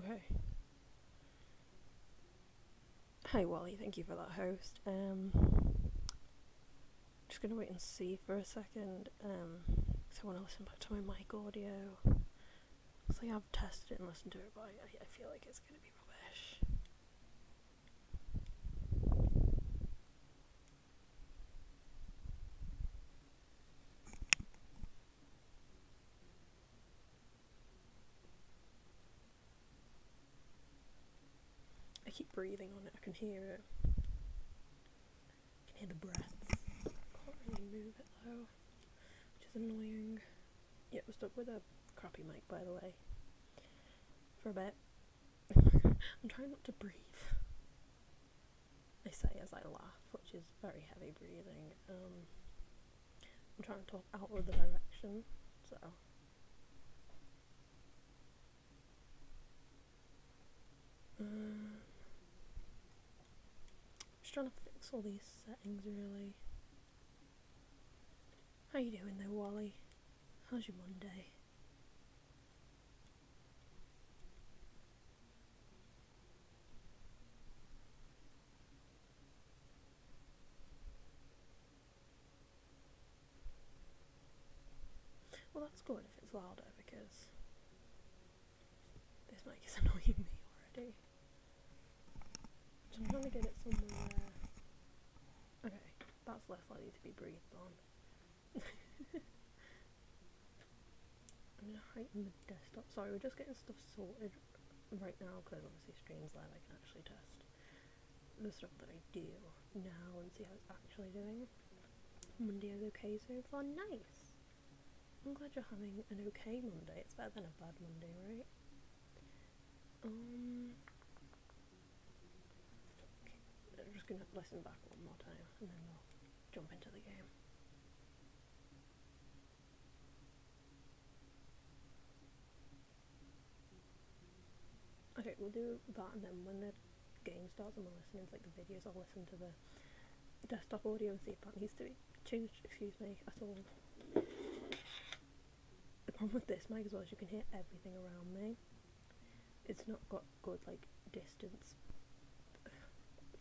Okay. Hi Wally, thank you for that host. Just gonna wait and see for a second. Cause I want to listen back to my mic audio. Cause I have tested it and listened to it, but I feel like it's gonna be rubbish. I keep breathing on it. I can hear it. I can hear the breaths. Can't really move it though, which is annoying. Yeah, we're stuck with a crappy mic, by the way, for a bit. I'm trying not to breathe. I say as I laugh, which is very heavy breathing. I'm trying to talk out of the direction, so. Just trying to fix all these settings, really. How you doing there, Wally? How's your Monday? Well, that's good if it's louder, because this mic is annoying me already. So I'm trying to get it somewhere. Okay, that's less likely to be breathed on. I'm gonna heighten the desktop. Sorry, we're just getting stuff sorted right now, because obviously streams live, I can actually test the stuff that I do now and see how it's actually doing. Monday is okay so far. Nice! I'm glad you're having an okay Monday. It's better than a bad Monday, right? Okay, I'm just gonna listen back one more time and then we'll jump into the game. Okay, we'll do that, and then when the game starts and we're listening to like the videos, I'll listen to the desktop audio and see if that needs to be changed, excuse me, at all. The problem with this mic as well is you can hear everything around me. It's not got good like distance.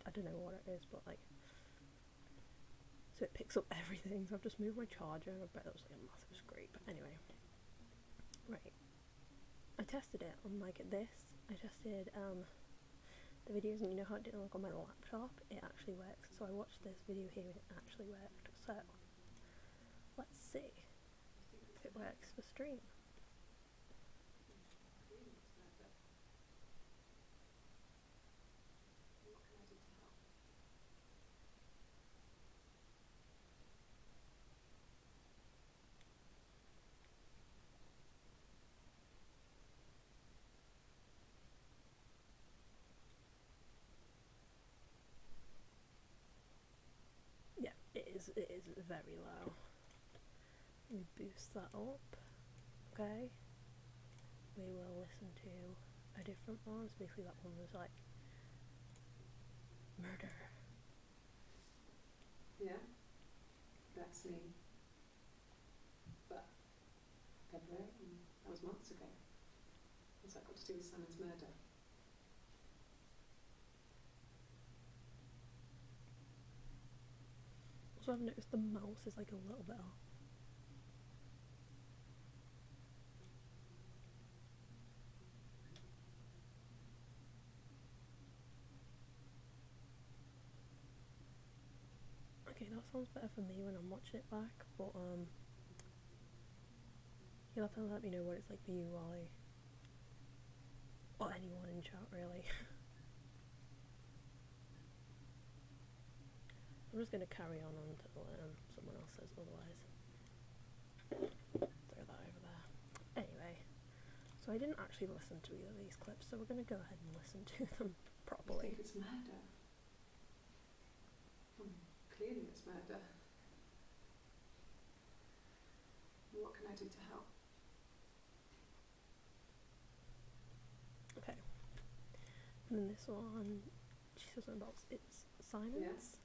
I don't know what it is, but like, so it picks up everything. So I've just moved my charger and I bet it was like a massive scrape. But anyway, right. I tested it on like this. I tested the videos, and you know how it didn't work on my laptop? It actually works. So I watched this video here and it actually worked. So let's see if it works for stream. Yeah, it is very low. Let me boost that up. Okay. We will listen to a different one. So basically that one was like murder. Yeah, that's me. But February, that was months ago. What's that got to do with Simon's murder? Also, I've noticed the mouse is like a little bit off. Okay, that sounds better for me when I'm watching it back, but you'll have to let me know what it's like for you, Wally. Or anyone in chat, really. I'm just gonna carry on until someone else says otherwise. Throw that over there. Anyway, so I didn't actually listen to either of these clips, so we're gonna go ahead and listen to them properly. You think it's murder? Clearly it's murder. What can I do to help? Okay. And then this one, she says something about it's Simon's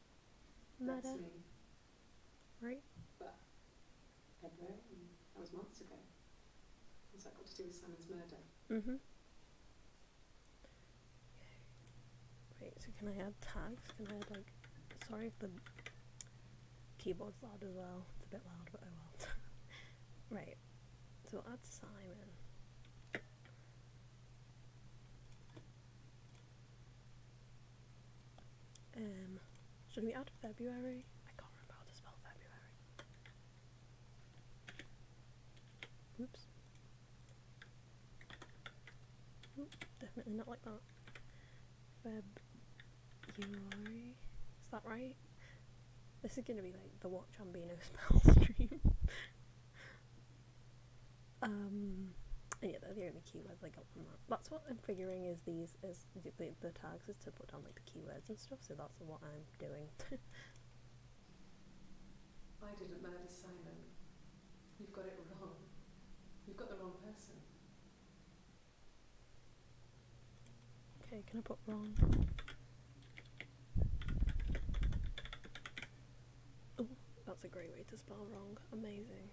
murder. That's me. Right? But February, that was months ago. What's that got to do with Simon's murder? can I add tags? Can I add like, sorry if the keyboard's loud as well. It's a bit loud, but oh well. Right, so we'll add Simon. Should we add February? I can't remember how to spell February. Oops. Oop, definitely not like that. February. Is that right? This is gonna be like the Watch Ambino spell stream. And yeah, they're the only keywords I got from that. That's what I'm figuring is these is the tags is to put down like the keywords and stuff, so that's what I'm doing. I didn't murder Simon. You've got it wrong. You've got the wrong person. Okay, can I put wrong? Oh, that's a great way to spell wrong. Amazing.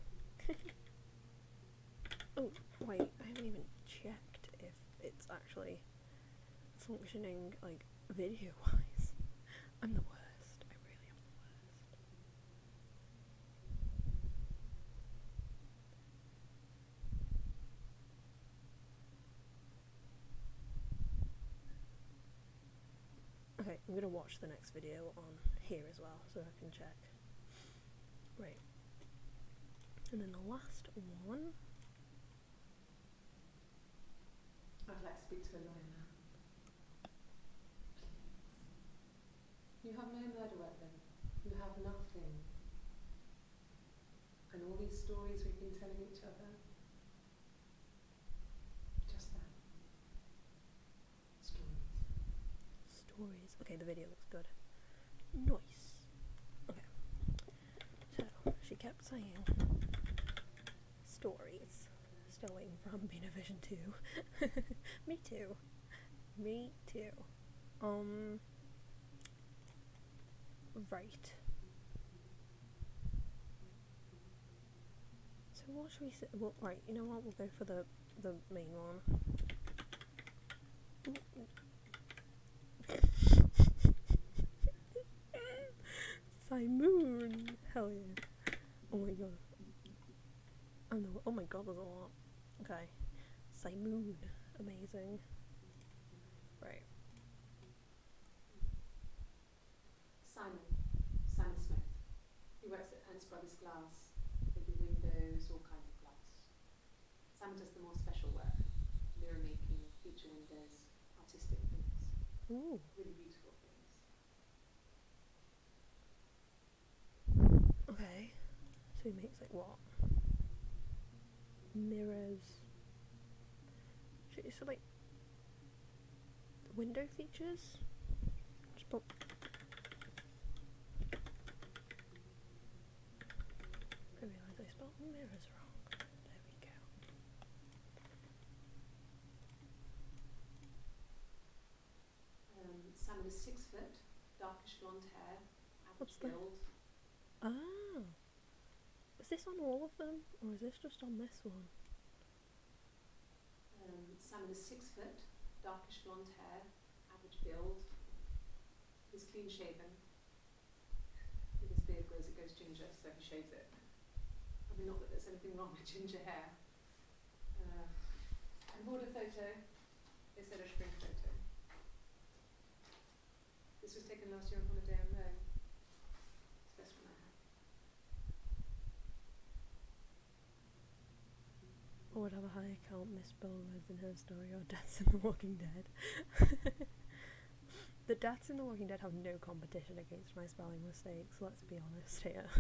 Oh, wait, I haven't even checked if it's actually functioning, like, video-wise. I'm the worst. I really am the worst. Okay, I'm gonna watch the next video on here as well, so I can check. Right. And then the last one. I'd like to speak to a lawyer now. You have no murder weapon. You have nothing. And all these stories we've been telling each other. Just that. Stories. Stories. Okay, the video looks good. Nice. Okay. So, she kept saying stories. Still waiting for Ambino Vision 2. Me too. Me too. Right. So what should we say? Well, right, you know what? We'll go for the main one. Simon! Hell yeah. Oh my god. Oh my god, there's a lot. Okay. Simon. Amazing. Right. Simon Smith. He works at Ernst Brothers Glass. They do windows, all kinds of glass. Simon does the more special work. Mirror making, feature windows, artistic things. Ooh. Really beautiful things. Okay. So he makes like what? Mirrors. So like window features? Just put. I realise I spelled mirrors wrong. There we go. Simon is 6 foot, darkish blonde hair, What's average that? build. Ah. Is this on all of them? Or is this just on this one? Simon is 6 foot, darkish blonde hair, average build. He's clean shaven. His beard grows, it goes ginger, so he shaves it. I mean, not that there's anything wrong with ginger hair. And border photo is a spring photo. This was taken last year on holiday in Rome. It's the best one I have. Or would have a high account misspell words in her story or deaths in The Walking Dead. The deaths in The Walking Dead have no competition against my spelling mistakes, let's be honest here.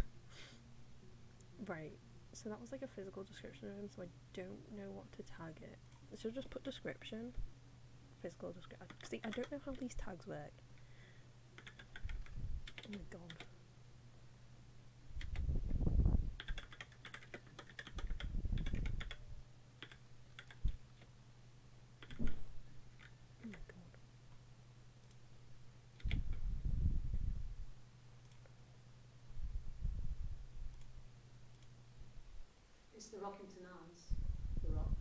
Right, so that was like a physical description of him, so I don't know what to tag it. I should just put description. Physical description. See, I don't know how these tags work. Oh my god. Oh my god. It's the Rockington Arms, the Rock.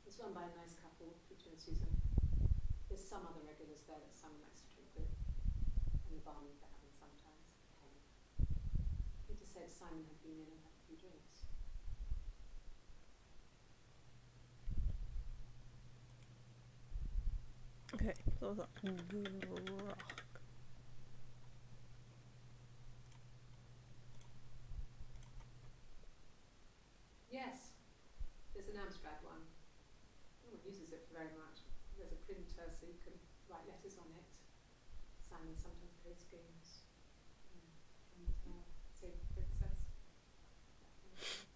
It's run by a nice couple, Peter and Susan. There's some other regulars there that Simon likes to drink with. and the barmaid they're having sometimes, Penny. Peter said Simon had been in and had a few drinks. Okay, so that rock. Yes, there's an Amstrad one. No one uses it very much. There's a printer so you can write letters on it. Simon sometimes plays games. And Save the Princess. That kind of thing.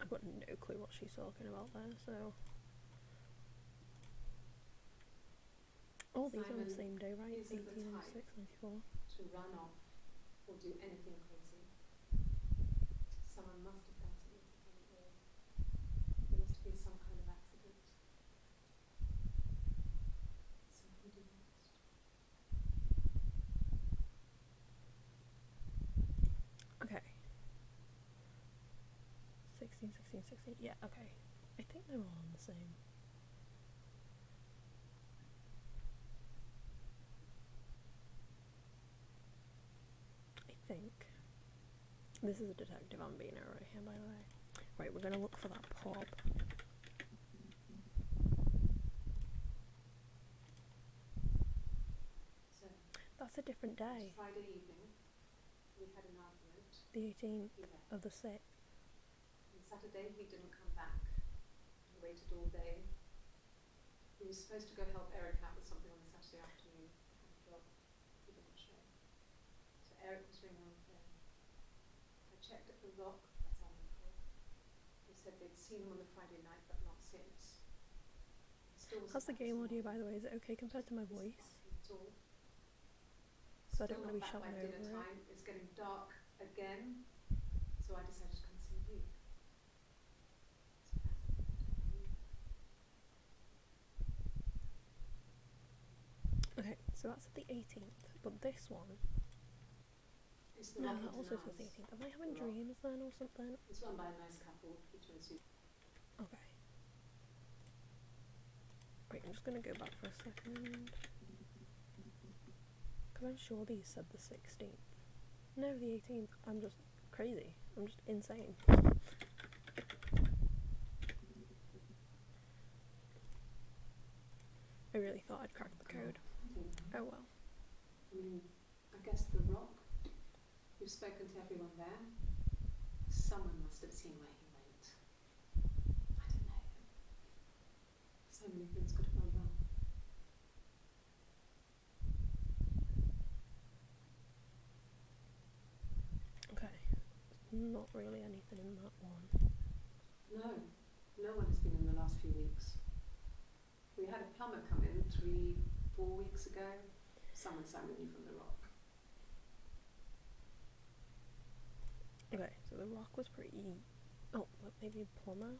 I've got no clue what she's talking about there, so... All these are on the same day, right? Isn't the 1806, 94. To run off or do anything crazy. Someone must have done something to him, or there must have been some kind of accident. Something do next. Okay. 16, 16, 16. Yeah, okay. I think they're all on the same. I think. This is a detective I'm being right here, by the way. Right, we're gonna look for that pub. So, That's a different day. Friday evening, we had an argument. The 18th He left. of the 6th. On Saturday, he didn't come back. We waited all day. He was supposed to go help Eric out with something on the Saturday afternoon. He had a job. He didn't show. So Eric was ringing on the phone. I checked at the Rock, that's our local. They said they'd seen him on the Friday night, but not since. He still wasn't How's the back game this audio, morning. by the way? Is it okay compared to my voice? At all. So I don't Still wanna be not back shouting by dinner over it. time. It's getting dark again, so I decided to come and see you. So that's the thing. Okay, so that's the 18th, but this one... It's the No, Rock that also says Internals. the 18th. Am I having The Rock. dreams then or something? It's run by a nice couple, Peter and Sue. Okay. Wait, I'm just gonna go back for a second. Because I'm sure these said the 16th. No, the 18th. I'm just crazy. I'm just insane. I really thought I'd cracked the code. Oh well. I mean, I guess the Rock. You've spoken to everyone there. Someone must have seen where he went. I don't know. So many things could have gone wrong. Okay. Not really anything in that one. No, no one has been in the last few weeks. We had a plumber come in 3-4 weeks ago. Someone Simon knew from the Rock. Okay, so the Rock was pretty... Oh, but maybe a plumber?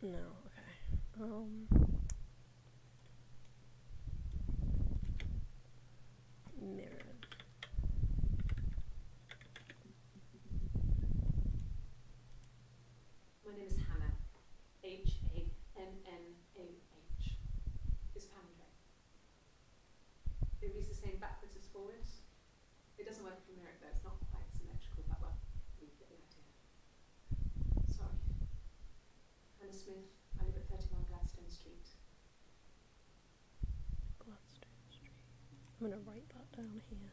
No, okay. Mirror. My name is Hannah. H-A-N-N-A-H. It's Pandre. It reads the same backwards as forwards. It doesn't work from Merrick though, it's not quite symmetrical, but well, you get the idea. Sorry. Hannah Smith, I live at 31 Gladstone Street. Gladstone Street. I'm gonna write that down here.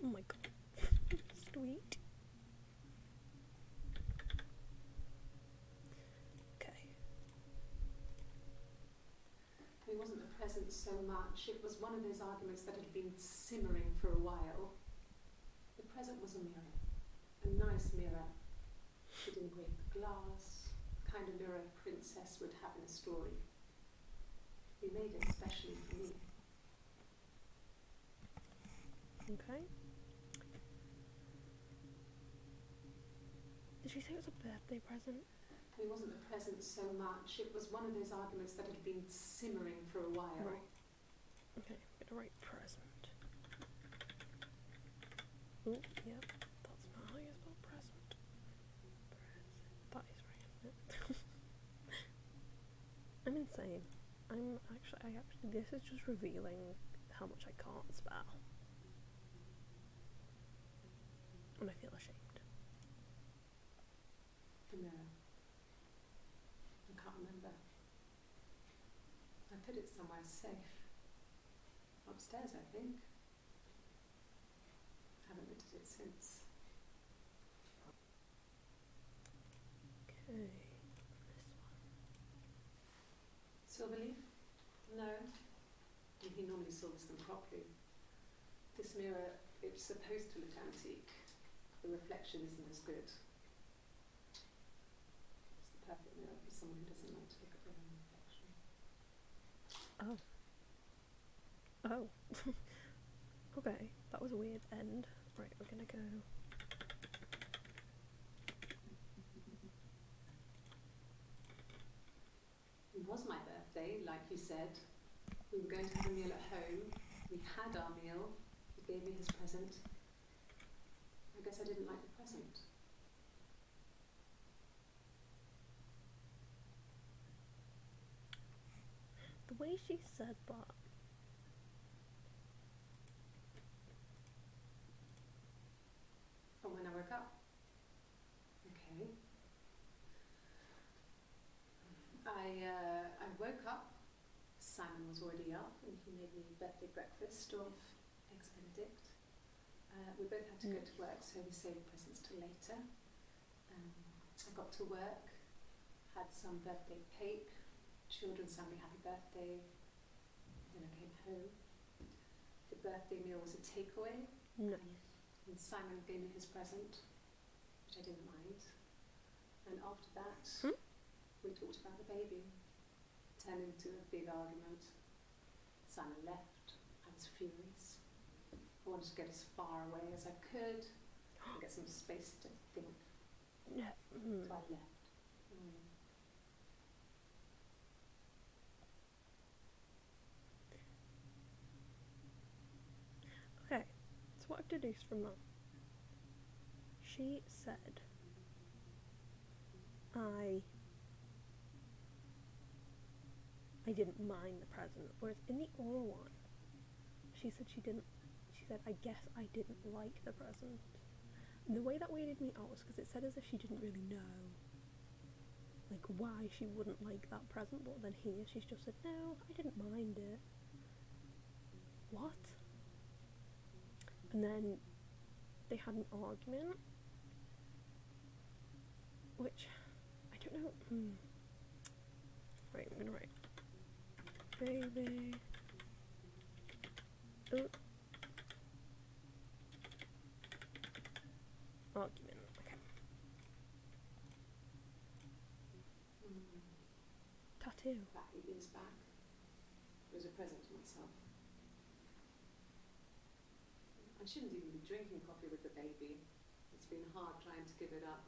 Oh my god. Sweet. Okay. It wasn't the present so much, it was one of those arguments that had been simmering for a while. The present was a mirror, a nice mirror. It engraved the glass, the kind of mirror a princess would have in a story. We made it especially for me. Okay. Did she say it was a birthday present? It wasn't the present so much, it was one of those arguments that had been simmering for a while. Right. Okay, I'm gonna write present. Oh, yep, that's insane. I actually, this is just revealing how much I can't spell. And I feel ashamed. The mirror. I can't remember. I put it somewhere safe. Upstairs, I think. Haven't looked at it since. Okay, this one. Silverleaf? No. He normally silvers them properly. This mirror, it's supposed to look antique. The reflection isn't as good. It's the perfect mirror for someone who doesn't like to look at their own reflection. Oh. Okay, that was a weird end. Right, we're gonna go. It was my birthday, like you said. We were going to have a meal at home. We had our meal. He gave me his present. I guess I didn't like the present. The way she said that. From when I woke up. Okay. I woke up. Simon was already up and he made me birthday breakfast of eggs Benedict. We both had to go to work, so we saved presents till later. I got to work, had some birthday cake, children sang me happy birthday, then I came home. The birthday meal was a takeaway. Nice. And Simon gave me his present, which I didn't mind. And after that, we talked about the baby. Turned into a big argument. Simon left. I was furious. I wanted to get as far away as I could and get some space to think. Yeah. So I left. Okay, so what I've deduced from that. She said, I didn't mind the present, whereas in the oral one, she said I guess I didn't like the present. And the way that weirded me out was because it said as if she didn't really know, like, why she wouldn't like that present, but then here she's just said, no, I didn't mind it. What? And then they had an argument, which, I don't know, Right, I'm gonna write, baby, argument, okay. Tattoo. About 8 years back, it was a present to myself. I shouldn't even be drinking coffee with the baby. It's been hard trying to give it up.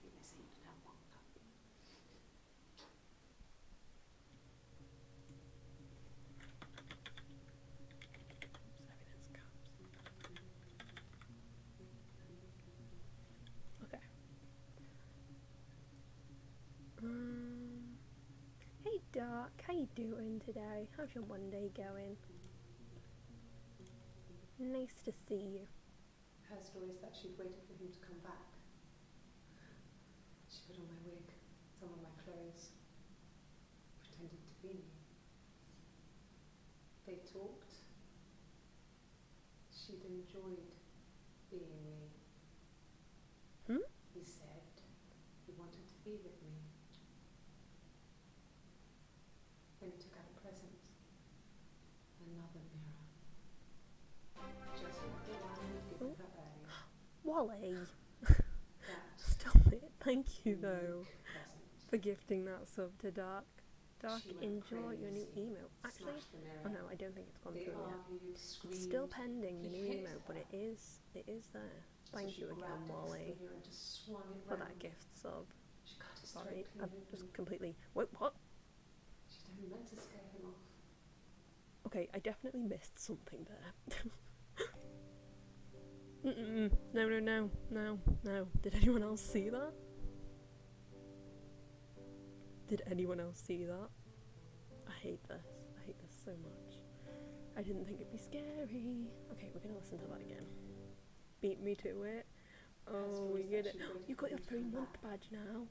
I guess I even have one cup. Evidence cups. Okay. Hey Doc, how you doing today? How's your Monday going? Nice to see you. Her story is that she'd waited for him to come back. She put on my wig, some of my clothes, pretended to be me. They talked. She'd enjoyed being me. He said he wanted to be with me. Then he took out a present. Another mirror. Just like the one he'd given her earlier. Wally! That Stop it. Thank you though present. for gifting that sub to Dark. Dark, She went enjoy your new crazy. email. Actually, Smashed the mirror. oh no, I don't think it's gone They through yet. argued, It's screamed. still pending, the He new hit email, but her. it is there. So Thank she you again, grabbed it, Wally, stood here and just swung it for round. that gift sub. She cut his Sorry, throat I've clean just open. completely. Wait, what? She'd only meant to scare him off. Okay, I definitely missed something there. No. Did anyone else see that? Did anyone else see that? I hate this. I hate this so much. I didn't think it'd be scary. Okay, we're gonna listen to that again. Beat me to it. Oh, we get it. You got your 3-month badge now.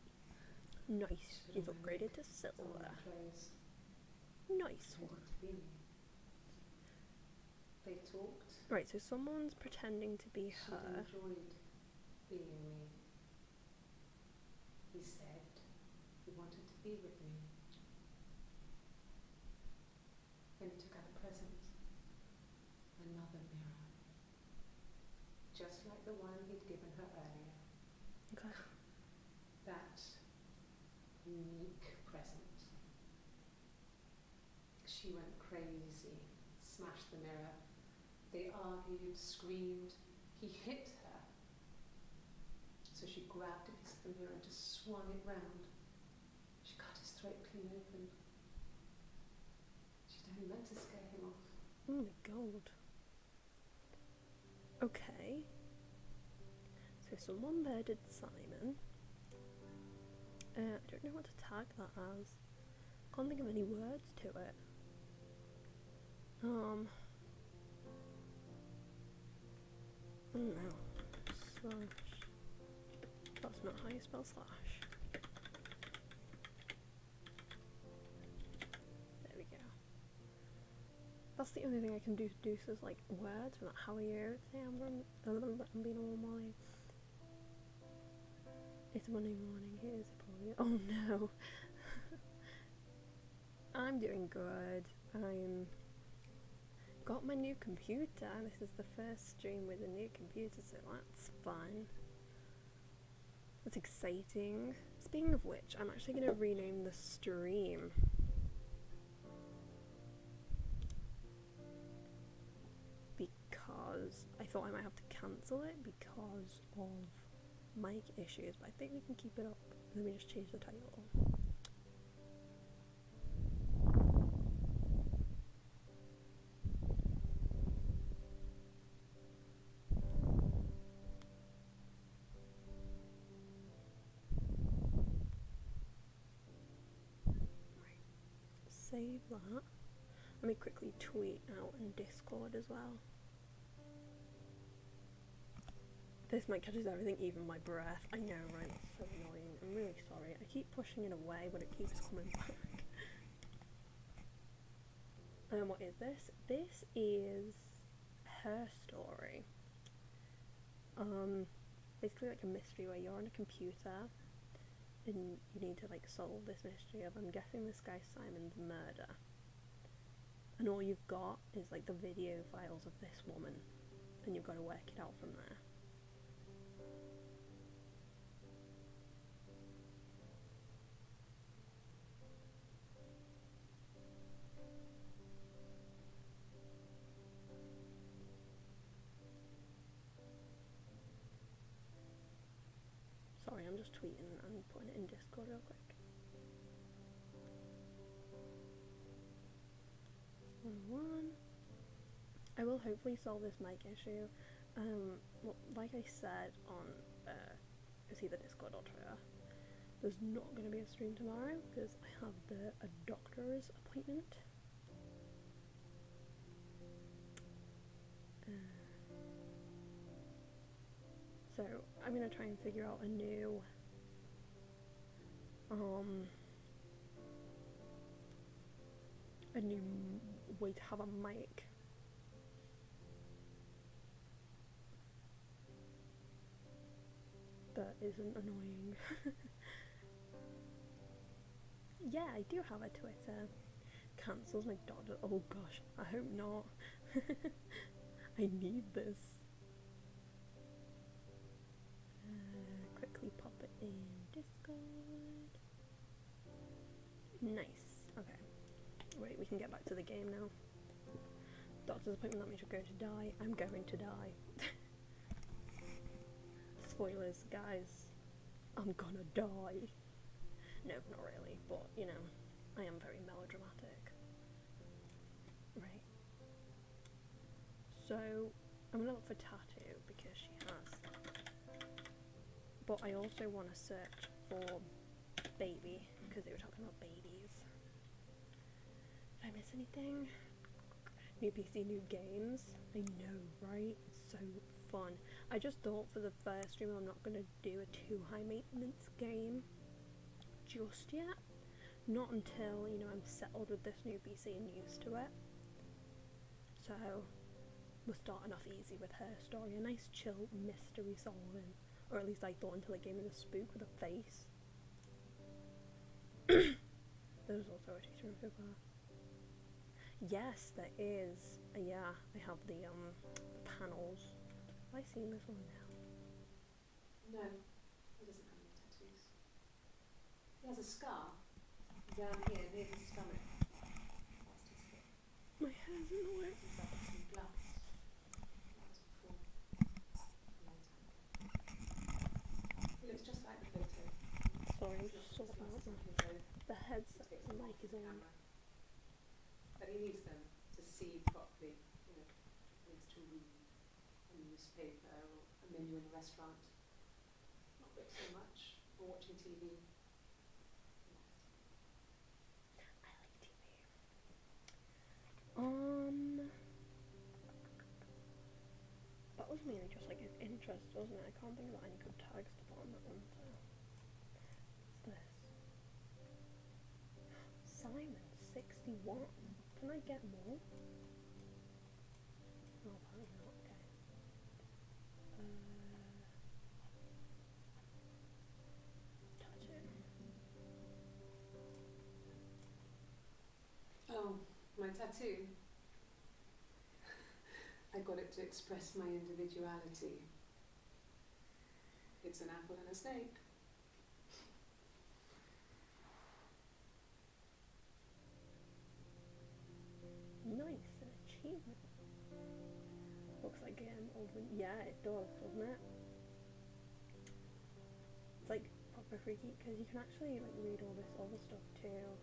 Nice. You've upgraded to silver. Nice one. They talked. Right, so someone's pretending to be She'd her. enjoyed being me. He said he wanted to be with me. Then he took out a present. Another mirror. Just like the one he'd given her earlier. Okay. That unique present. She went crazy, smashed the mirror. They argued, screamed. He hit her. So she grabbed a piece of the mirror and just swung it round. She cut his throat clean open. She'd only meant to scare him off. Oh my god. Okay. So someone murdered Simon. I don't know what to tag that as. Can't think of any words to it. I don't know. Slash. That's not how you spell slash. There we go. That's the only thing I can do to do is like words. Like, how are you? Today I'm being all Molly. It's Monday morning. Here's probably. Oh no. I'm doing good. I'm got my new computer. This is the first stream with a new computer, so that's fun. That's exciting. Speaking of which, I'm actually going to rename the stream. Because I thought I might have to cancel it because of mic issues, but I think we can keep it up. Let me just change the title. Save that. Let me quickly tweet out in Discord as well. This mic catches everything, even my breath. I know, right? It's so annoying. I'm really sorry. I keep pushing it away, but it keeps coming back. What is this? This is Her Story. Basically like a mystery where you're on a computer and you need to like solve this mystery of, I'm guessing this guy Simon's murder, and all you've got is like the video files of this woman and you've got to work it out from there. Sorry, I'm just tweeting and putting it in Discord real quick. 1. I will hopefully solve this mic issue. Well, like I said on it's either Discord or Twitter, there's not going to be a stream tomorrow because I have a doctor's appointment. So I'm going to try and figure out a new way to have a mic. That isn't annoying. Yeah, I do have a Twitter. Cancels my daughter. Oh gosh, I hope not. I need this. Quickly pop it in Discord. Nice. Okay. Right, we can get back to the game now. Doctor's appointment, that means you're going to die. I'm going to die. Spoilers, guys. I'm gonna die. No, not really, but you know, I am very melodramatic. Right. So, I'm gonna look for Tattoo because she has. But I also want to search for baby, because they were talking about babies. Did I miss anything? New PC, new games. I know, right? It's so fun. I just thought for the first stream I'm not going to do a too high maintenance game just yet. Not until, you know, I'm settled with this new PC and used to it. So we're starting off easy with her story. A nice chill mystery solving. Or at least I thought, until it gave me the spook with a face. There's also a teacher so far. Yes, there is. Yeah, I have the panels. Have I seen this one now? No, he doesn't have any tattoos. He has a scar down here near his stomach, past his hip. My hair's in the way. He's got some gloves. That was before, a long time ago. He looks just like the photo. Sorry, I'm His just sorting out glasses my... on his own. The headset, He takes the them mic off is the on. camera. But he needs them to see properly, you know, needs to read a newspaper or a menu in a restaurant. Not book so much, or watching TV. I like TV. That was mainly just like his interest, wasn't it? I can't think about any good tags to put on that one, so... What's this? Simon, 61. Can I get more? Oh, apparently not, okay. Tattoo. Oh, my tattoo. I got it to express my individuality. It's an apple and a snake. Nice, an achievement. Looks like getting older. Yeah, it does, doesn't it? It's like proper freaky because you can actually like read all this other stuff too.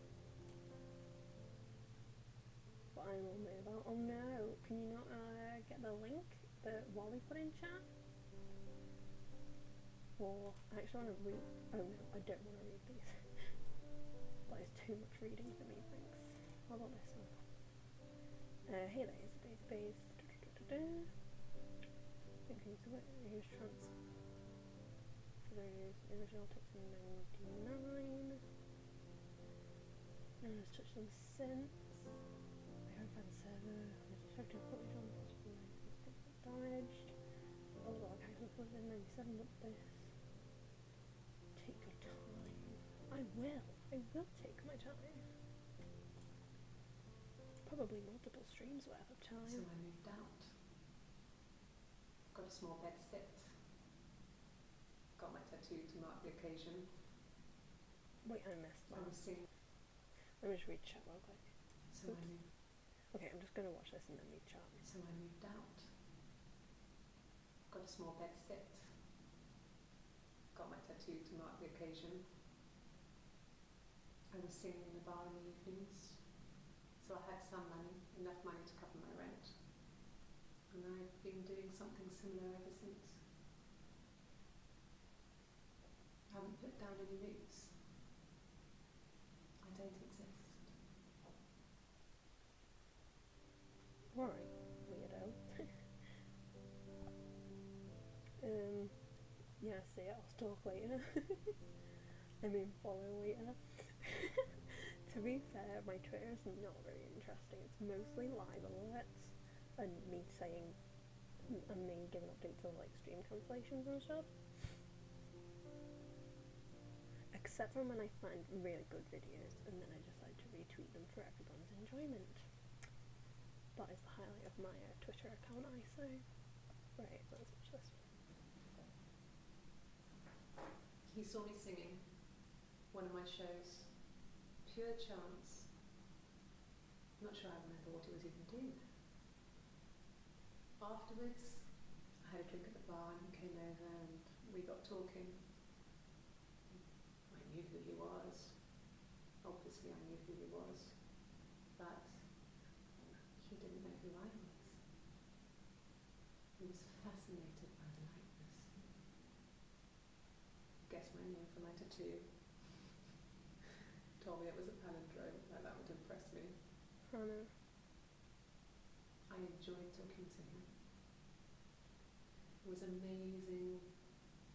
But I'm all made about. Oh no, can you not get the link that Wally put in chat? Or I actually want to read. Oh no, I don't want to read these. That is too much reading for me, thanks. How about this one? Here there is a database. Okay, so here's transfers. The original took from 99. No one's touched them since. I can't find the server. I detected footage on possible damaged. All the archives were flooded in 97, but this. Take your time. I will take my time. Probably multiple streams worth of time. So I moved out. Got a small bed sit. Got my tattoo to mark the occasion. Wait, I missed I that. was singing. Let me just read chat real quick. So I moved. Okay, I'm just gonna watch this and then read chat. So I moved out. Got a small bed sit. Got my tattoo to mark the occasion. I was singing in a bar in the evenings. So I had some money, enough money to cover my rent. And I've been doing something similar ever since. I haven't put down any roots. I don't exist. Alright, weirdo. Yeah, see it, I'll talk later. I mean, follow later. To be fair, my Twitter is not very interesting. It's mostly live alerts and me saying, and me giving updates on like stream cancellations and stuff. Except for when I find really good videos and then I decide to retweet them for everyone's enjoyment. That is the highlight of my Twitter account, I say. Right, let's watch this one. He saw me singing one of my shows. Pure chance. Not sure I remember what he was even doing there. Afterwards, I had a drink at the bar and he came over and we got talking. I knew who he was. Obviously I knew who he was. But he didn't know who I was. He was fascinated by the likeness. Guess my name for my tattoo. told me it was a palindrome, like that would impress me. Hannah. I enjoyed talking to him. It was amazing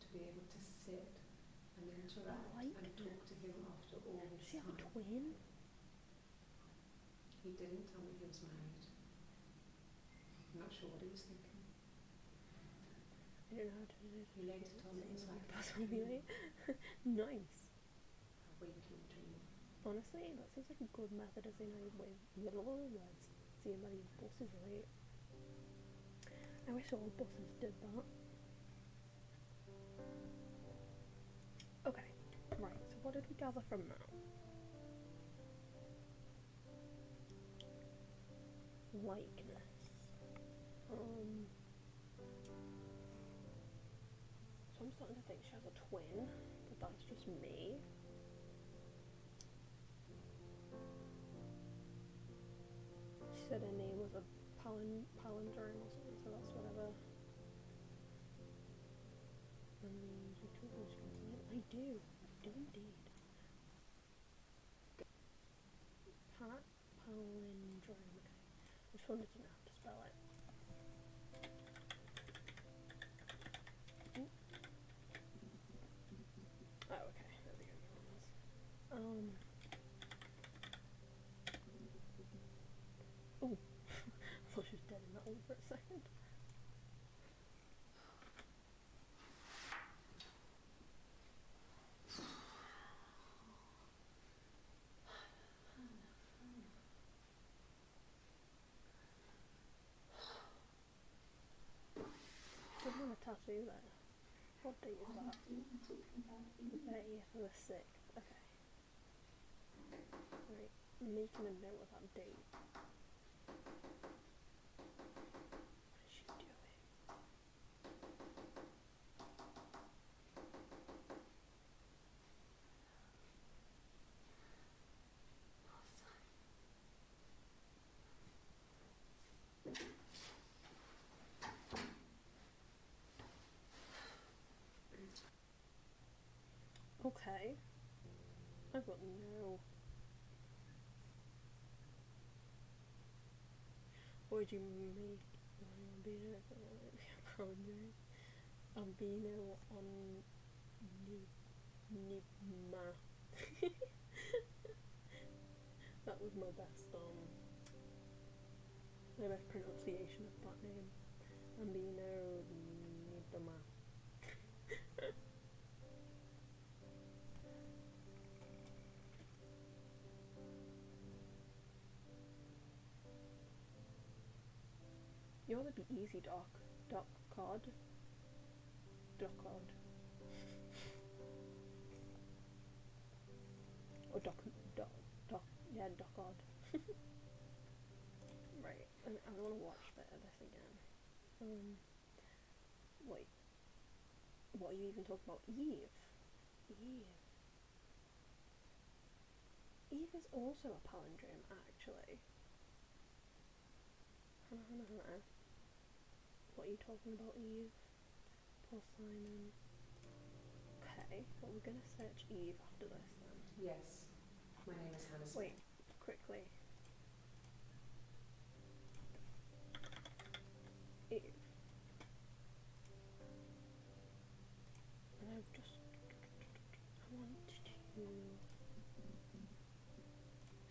to be able to sit and interact and talk to him after all this Does he have a time. twin? He didn't tell me he was married. I'm not sure what he was thinking. I don't know how to do this. He later told me it was like Possibly. Nice. a waking dream. Honestly, that seems like a good method of seeing how you words. Seeing how your buses late. I wish all buses did that. Okay, right, so what did we gather from that? Likeness. So I'm starting to think she has a twin, but that's just me. She said her name was a palindrome or something, so that's whatever. I do indeed. Palindrome, okay. I just wanted to know how to spell it. Oh, okay, there we go. Oh, I thought she was dead in that one for a second. I don't want a tattoo there. What date is that? The 30th or the 6th. Okay. Right, I'm making a note of that date. What is she doing? Okay. I've got no. What would you make albino on Nibma? That was my best pronunciation of that name. Ambino Nibma. You ought to be easy, Doc. Doc Cod. Doc Cod. Or yeah, Doc Cod. Right, I don't want to watch this again. Wait. What are you even talking about? Eve. Eve is also a palindrome, actually. Hannah. What are you talking about, Eve? Paul Simon. Okay, well, we're gonna search Eve after this then. Yes, my name is Hannah Smith. Wait, quickly. Eve. And I've just. I want to.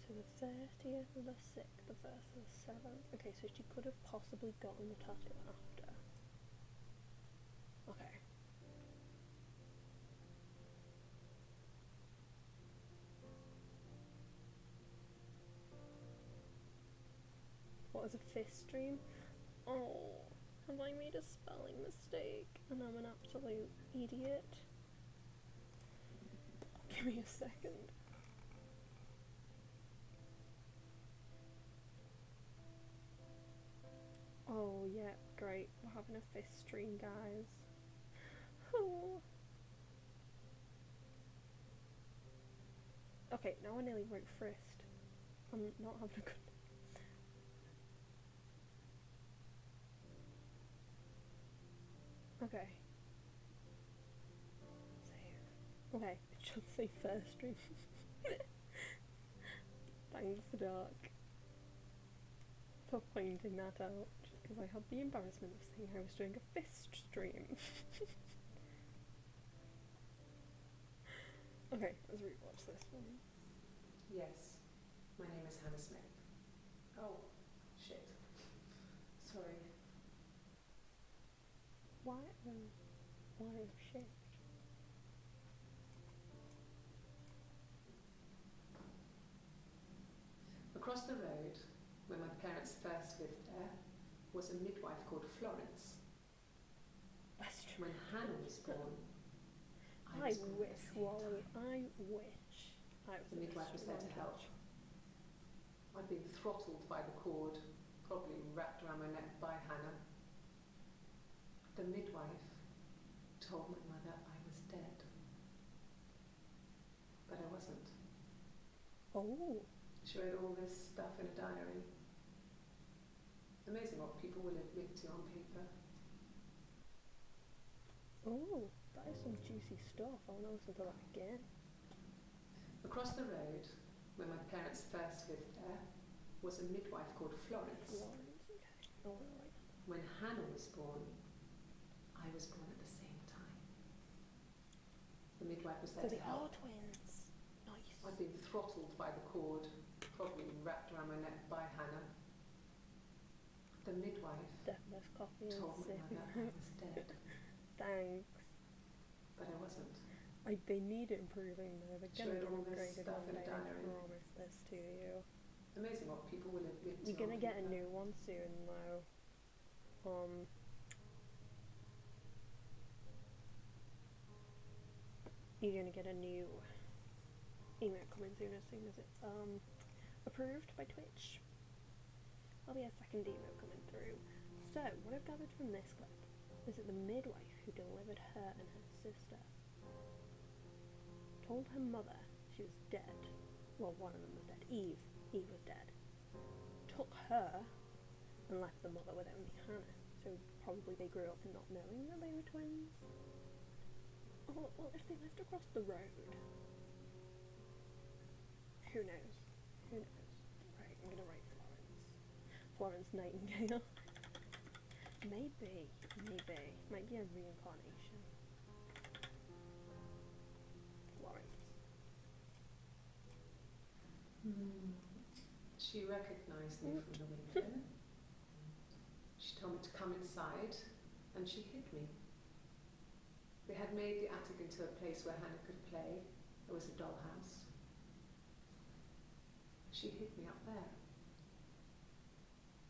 So the 30th or the 6th, the 1st or the 7th. Okay, so she could have possibly gotten the tattoo after. Okay. What is a fist stream? Oh, have I made a spelling mistake and I'm an absolute idiot? Give me a second. Oh yeah, great. We're having a fist stream, guys. Oh. Okay, now I nearly wrote frist. I'm not having a good. Okay. Save. Okay, it should say first stream. Thanks, Doc, for pointing that out, because I had the embarrassment of saying I was doing a fist stream. Okay, let's rewatch this one. Yes, my name is Hannah Smith. Oh, shit. Sorry. Why oh shit? Across the road, where my parents first lived there, was a midwife called Florence. That's true. When Hannah was born, I was born at wish, the same Wally, time. I wish I was The midwife was there to help. I'd been throttled by the cord, probably wrapped around my neck by Hannah. The midwife told my mother I was dead. But I wasn't. Oh, She wrote all this stuff in a diary. Amazing what people will admit to on paper. oh, that is some juicy stuff. I want to listen to that again. Across the road, where my parents first lived there, was a midwife called Florence. Florence, okay. I want to write that. When Hannah was born, I was born at the same time. The midwife was there So to they help. are twins. Nice. I'd been throttled by the cord, probably wrapped around my neck by Hannah. The midwife Definite copy and told my mother I was dead, Thanks. but I wasn't. They need improving though. They're She gonna wrote get all this upgraded stuff one in a day. I diary. promise this to you. Amazing what people will admit to You're gonna on get a paper. new one soon though. You're gonna get a new email coming soon as it's approved by Twitch. There'll be a second email coming through. So, what I've gathered from this clip is that the midwife who delivered her and her sister told her mother she was dead. Well, one of them was dead. Eve was dead. Took her and left the mother with only Hannah. So probably they grew up not knowing that they were twins. Oh, well, if they lived across the road, who knows? Who knows? Right, I'm gonna write Florence Nightingale. Maybe. Might be a reincarnation. Florence. She recognised me from the window. She told me to come inside, and she hid me. They had made the attic into a place where Hannah could play. It was a dollhouse. She hid me up there.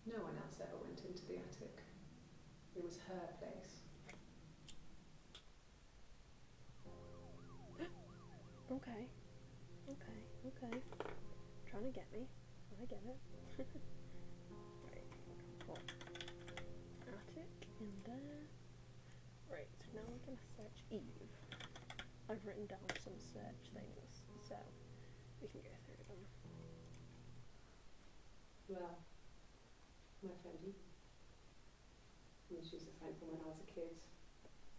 No one else ever went into the attic. It was her place. Okay. Trying to get me. I get it. Right, put attic in there. Right, so now we're gonna search Eve. I've written down some search things, so we can go through them. Well, my friend Eve. I mean, she was a friend from when I was a kid.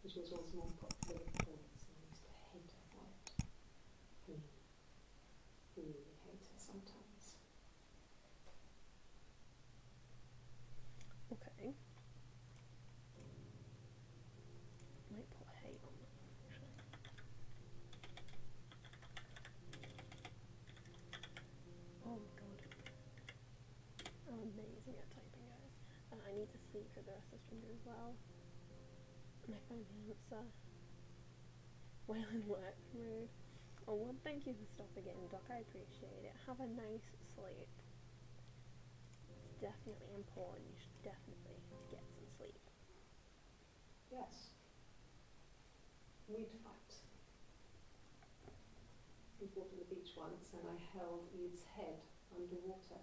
And she was always more popular with boys, and I used to hate her for it. I mean, really hate her sometimes. Okay. Might put hate on that actually. Oh my god. I'm amazing at typing, guys. And I need to sleep for the rest of the stream as well. And I found the answer. While in work mood. Oh well, thank you for stopping in, Doc. I appreciate it. Have a nice sleep. It's definitely important. You should definitely get some sleep. Yes. We'd fight. We fought on the beach once, and I held Eve's head underwater.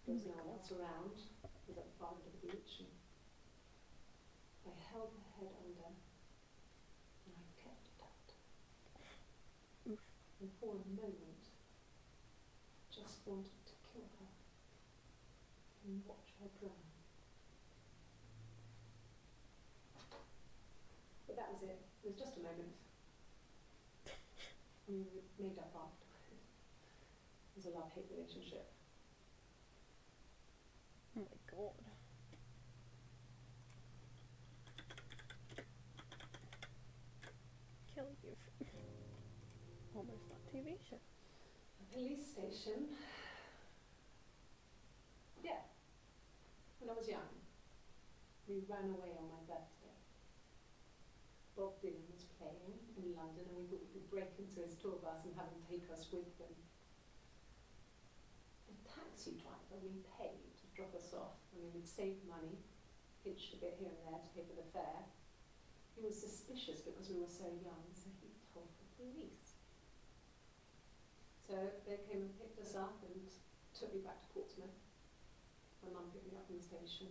There was Oh my no one else God. around. It was at the far end of the beach, and I held her head under, and I kept it out. Oof. And for a moment, just wanted to kill her and watch her drown. But that was it. It was just a moment. I mean, we made up afterwards. It's a love-hate relationship. Oh my god. Kill you. Almost that TV show. A police station. Yeah. When I was young, we ran away on my birthday. Bob Dylan was playing in London and we thought we could break into his tour bus and have him take us with him. The taxi driver we paid to drop us off, I mean, we'd saved money, pinched a bit here and there to pay for the fare. He was suspicious because we were so young, so he told the police. So they came and picked us up and took me back to Portsmouth. My mum picked me up from the station.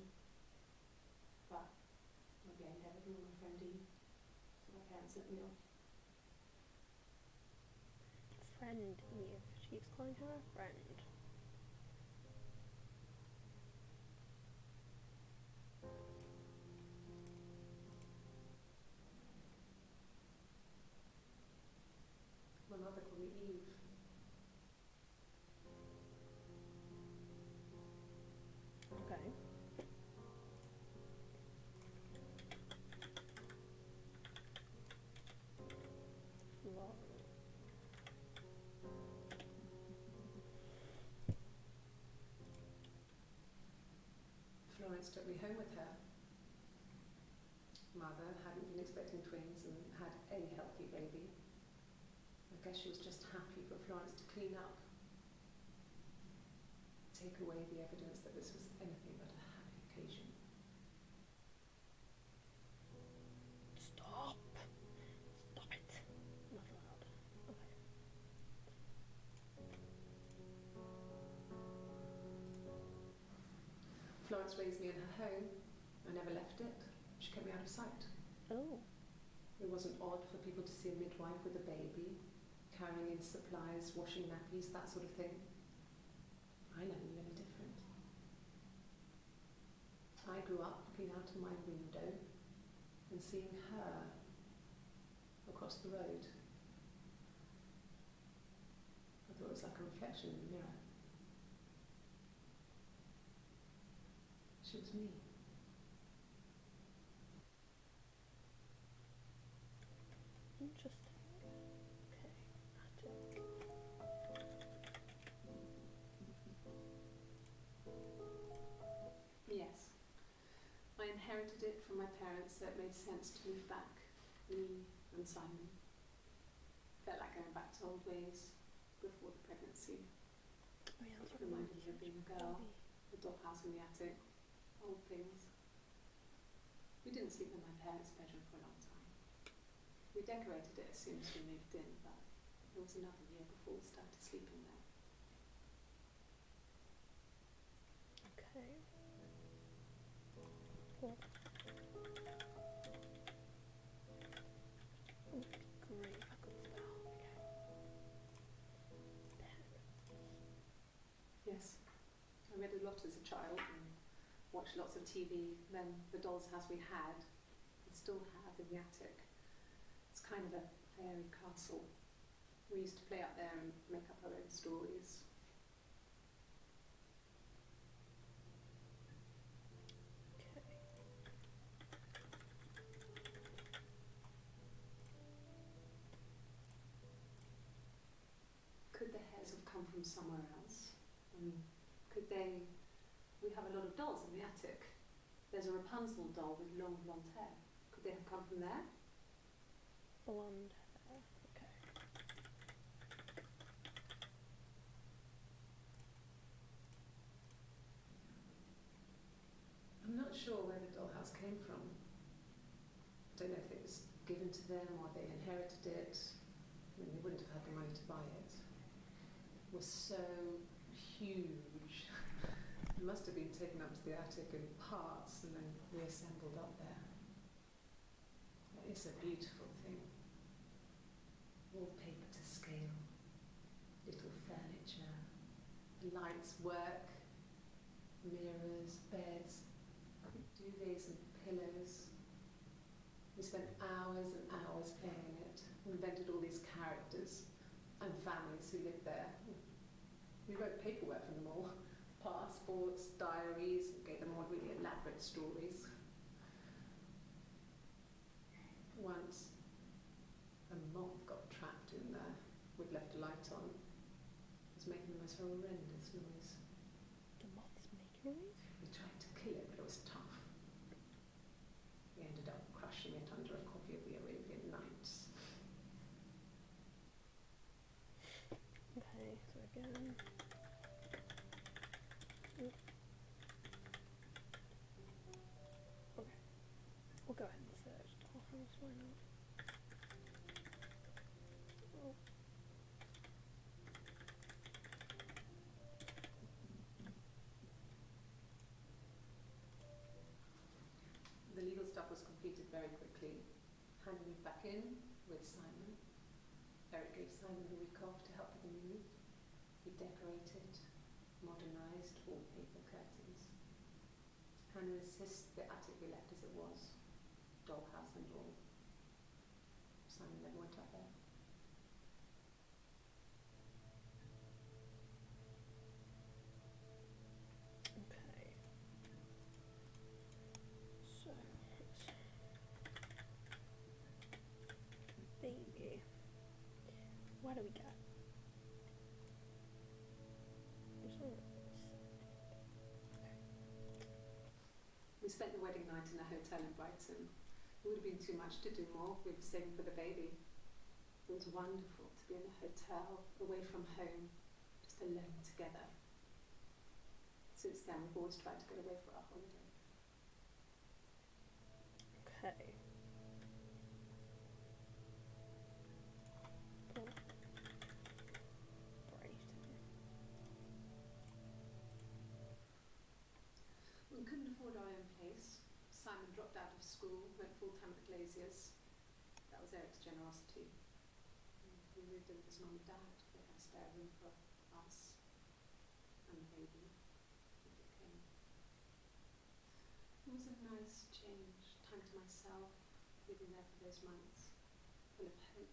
But I blamed everything on my friend Eve. So my parents sent me off. Friend Eve. She keeps calling her a friend. My mother called me Eve. Okay. Well, Florence took me home with her. Mother hadn't been expecting twins and had a healthy baby. I guess she was just happy for Florence to clean up. Take away the evidence that this was anything but a happy occasion. stop. Stop it. Not allowed. Okay. Florence raised me in her home. I never left it. She kept me out of sight. Oh. It wasn't odd for people to see a midwife with a baby, carrying in supplies, washing nappies, that sort of thing. I never knew any different. I grew up looking out of my window and seeing her across the road. I thought it was like a reflection in the mirror. She was me. Interesting. Okay. Attic. Yes. I inherited it from my parents, so it made sense to move back, me and Simon. Felt like going back to old ways before the pregnancy. Oh yeah, that's Reminded me of being a girl, baby. the dollhouse in the attic, old things. We didn't sleep in my parents' bedroom for a long time. We decorated it as soon as we moved in, but it was another year before we started sleeping there. Okay. Cool. Oh, great. I could spell. Okay. Yes, I read a lot as a child and watched lots of TV. Then the doll's house we had, and still have in the attic. It's kind of a fairy castle. We used to play up there and make up our own stories. Okay. Could the hairs have come from somewhere else? I mean, could they... We have a lot of dolls in the attic. There's a Rapunzel doll with long blonde hair. Could they have come from there? Blonde hair. Okay. I'm not sure where the dollhouse came from. I don't know if it was given to them or they inherited it. I mean, they wouldn't have had the money to buy it. It was so huge. It must have been taken up to the attic in parts and then reassembled up there. It's a beautiful thing. Wallpaper to scale, little furniture, the lights work, mirrors, beds, duvets and pillows. We spent hours and hours playing in it. We invented all these characters and families who lived there. We wrote paperwork for them all, passports, diaries, gave them all really elaborate stories. Once, a moth got trapped in there. We'd left a light on. It was making the most horrendous noise. The moths make noise? We tried to kill it, but it was tough. We ended up crushing it under a copy of the Arabian Nights. Okay, so again. Oop. Okay. We'll go ahead and search dolphins, why not? Oh. The legal stuff was completed very quickly. Hannah moved back in with Simon. Eric gave Simon a week off to help with the move. We decorated, modernised wallpaper, curtains. Hannah insists the attic be left as it was, dollhouse and all. Simon never went up there. Okay. So, baby. What do we got? We spent the wedding night in a hotel in Brighton. It would have been too much to do more. We were saving for the baby. It was wonderful to be in a hotel, away from home, just alone together. Since then, we've always tried to get away for our holiday. Okay. We couldn't afford our own place. Simon dropped out of school, went full-time at Glaziers. That was Eric's generosity. We moved in with his mum and dad. They had a spare room for us and the baby if it came. It was a nice change, time to myself, living there for those months, full of hope.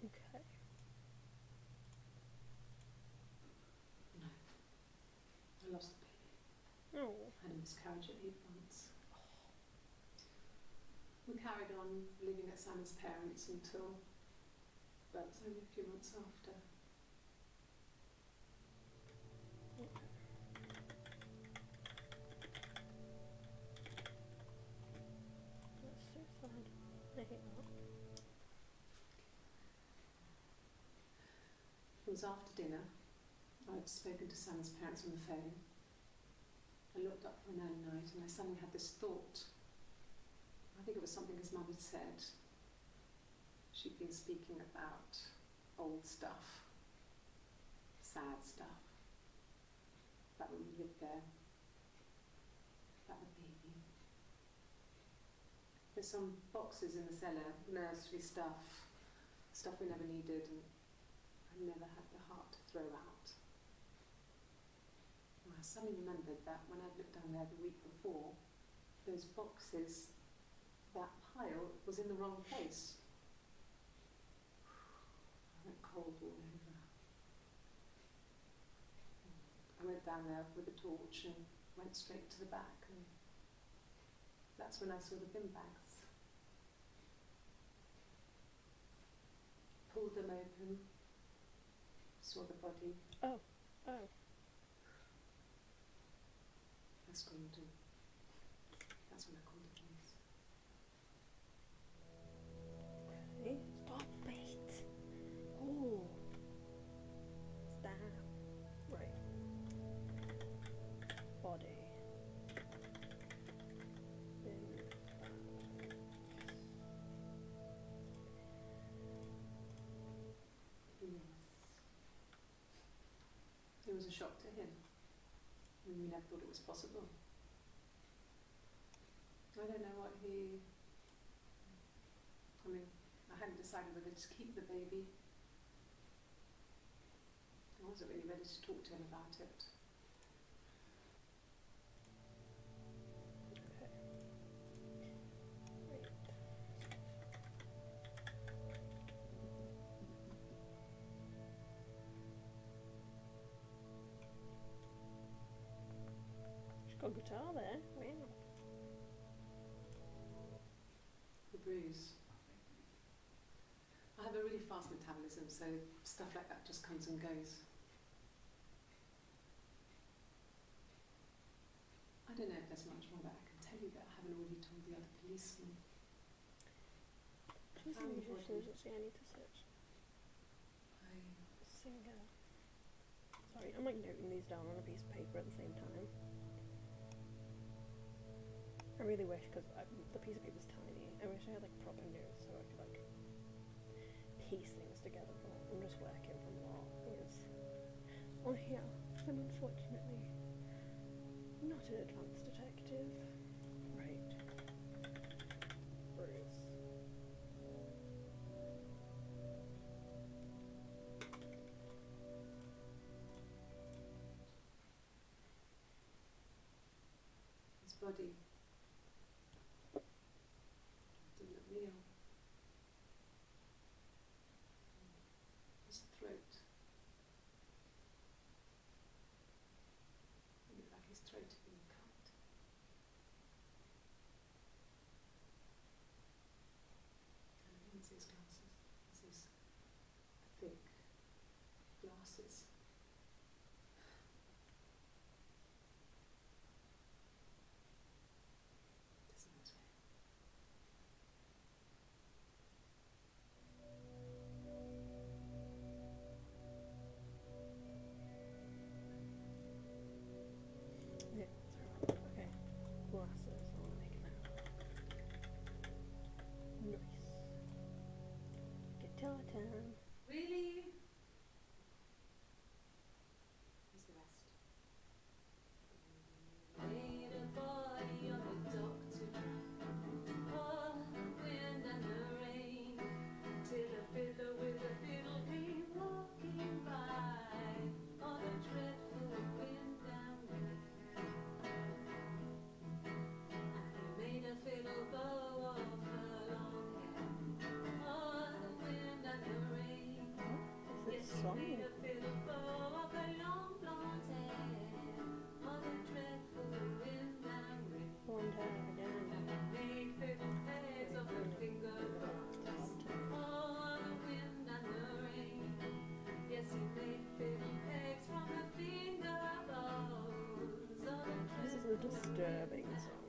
Okay. No. I lost the baby. Oh. I had a miscarriage at 8 months. We carried on living at Simon's parents until, well, it was only a few months after. That's so sad. I hate that. It was after dinner. I'd spoken to Simon's parents on the phone. I looked up for an early night and I suddenly had this thought. I think it was something his mum had said. She'd been speaking about old stuff, sad stuff, about when we lived there, about the baby. There's some boxes in the cellar, nursery stuff, stuff we never needed and I never had the heart to throw out. And I suddenly remembered that when I'd looked down there the week before, those boxes, that pile was in the wrong place. I went cold all over. I went down there with a torch and went straight to the back, and that's when I saw the bin bags. Pulled them open, saw the body. Oh. I screamed and that's when I called the police. Okay. Stop, mate. Oh. Stop. Right. Body. Bin bag. Yes. It was a shock to him. I mean, we never thought it was possible. I don't know what he... I mean, I hadn't decided whether to keep the baby. I wasn't really ready to talk to him about it. Okay. Right. got a guitar there. Wow. The bruise. I have a really fast metabolism, so stuff like that just comes and goes. I don't know if there's much more that I can tell you that I haven't already told the other policeman. She's a musician, isn't she? I need to search. Singer. Sorry, I'm like noting these down on a piece of paper at the same time. I really wish, because the piece of paper's tiny, I wish I had like proper notes so I could like piece things together, but I'm just working from what is on here. I'm unfortunately not an advanced detective. Right. Bruce. His body didn't look real. His throat. It looked like his throat had been cut. And I didn't see his glasses. It's these thick glasses. Doesn't know his way. Yeah, sorry. Okay. Glasses. I want to make it now. Nice. Guitar time. Really? Here's the rest. Made a body of a doctor, all the wind and the rain, till a fiddler with a fiddle came walking by, on a dreadful wind and rain. And he made a fiddle bow of her long hair, on the wind and the rain. What's Yes, this he song? made a fiddle bow of her long blonde hair, on a dreadful wind and rain. Blonde hair again. And he made fiddle pegs of her fingerbones, on the wind and the rain. Yes, he made fiddle pegs from her fingerbones, on a This is a dreadful disturbing wind and song.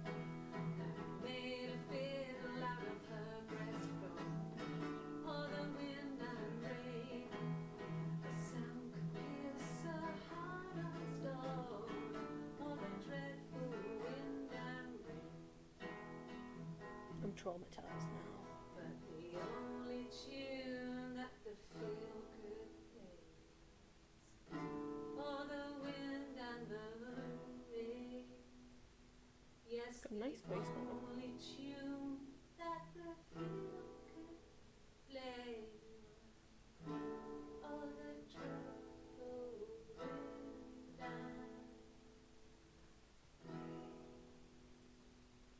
and he made a fiddle out of her breastbone, on the wind and rain. The sound could pierce a heart of stone, on a dreadful wind and rain. I'm traumatized now. But the only tune that the fiddle could play was "Oh, the wind and the rain." Yes, Got a nice the voice on it. only tune that the fiddle could play was "Oh, the dreadful wind and rain."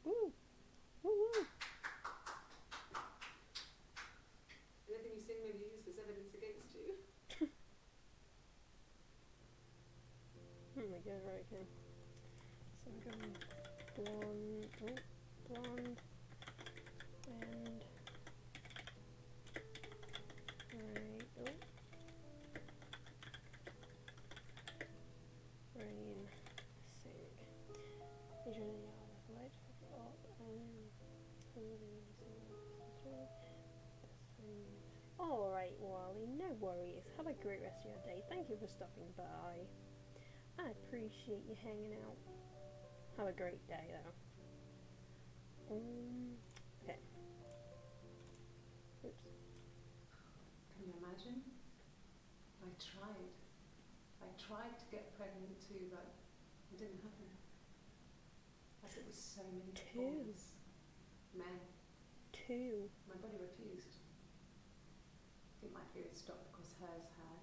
Woo! Woo woo! Anything you sing may be used as evidence against you. Oh my god, right, okay. So I'm going blonde, blonde, and right, rain, sing. Usually on the light up and alright, Wally, no worries. Have a great rest of your day. Thank you for stopping by. I appreciate you hanging out. Have a great day, though. Okay. Oops. Can you imagine? I tried to get pregnant too, but it didn't happen. As it was so many Two. boys, men. 2. My body refused. I think my period stopped because hers had.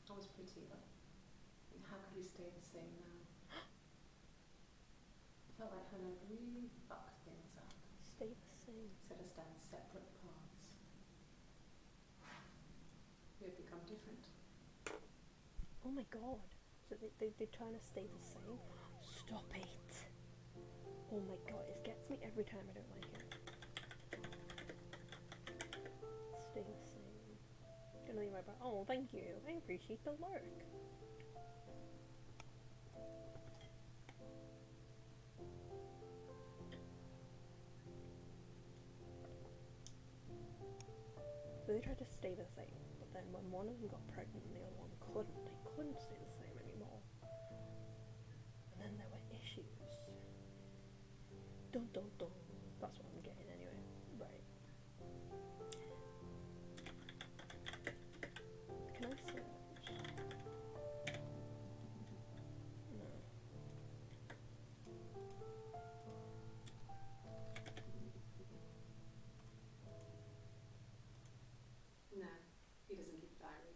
I was pretty, but how could we stay the same now? I felt like Hannah really fucked things up. Stay the same. Set us down separate paths. We had become different. Oh my god. So they're trying to stay the same. Stop it! Oh my god, it gets me every time. I don't like it. Stay the same. Gonna leave my bar. Oh, thank you. I appreciate the lurk. So they tried to stay the same, but then when one of them got pregnant and the other one couldn't, they couldn't stay the same anymore. And then there were issues. Dun dun dun. That's what I'm getting anyway. Right. Can I search? No. No, he doesn't keep a diary.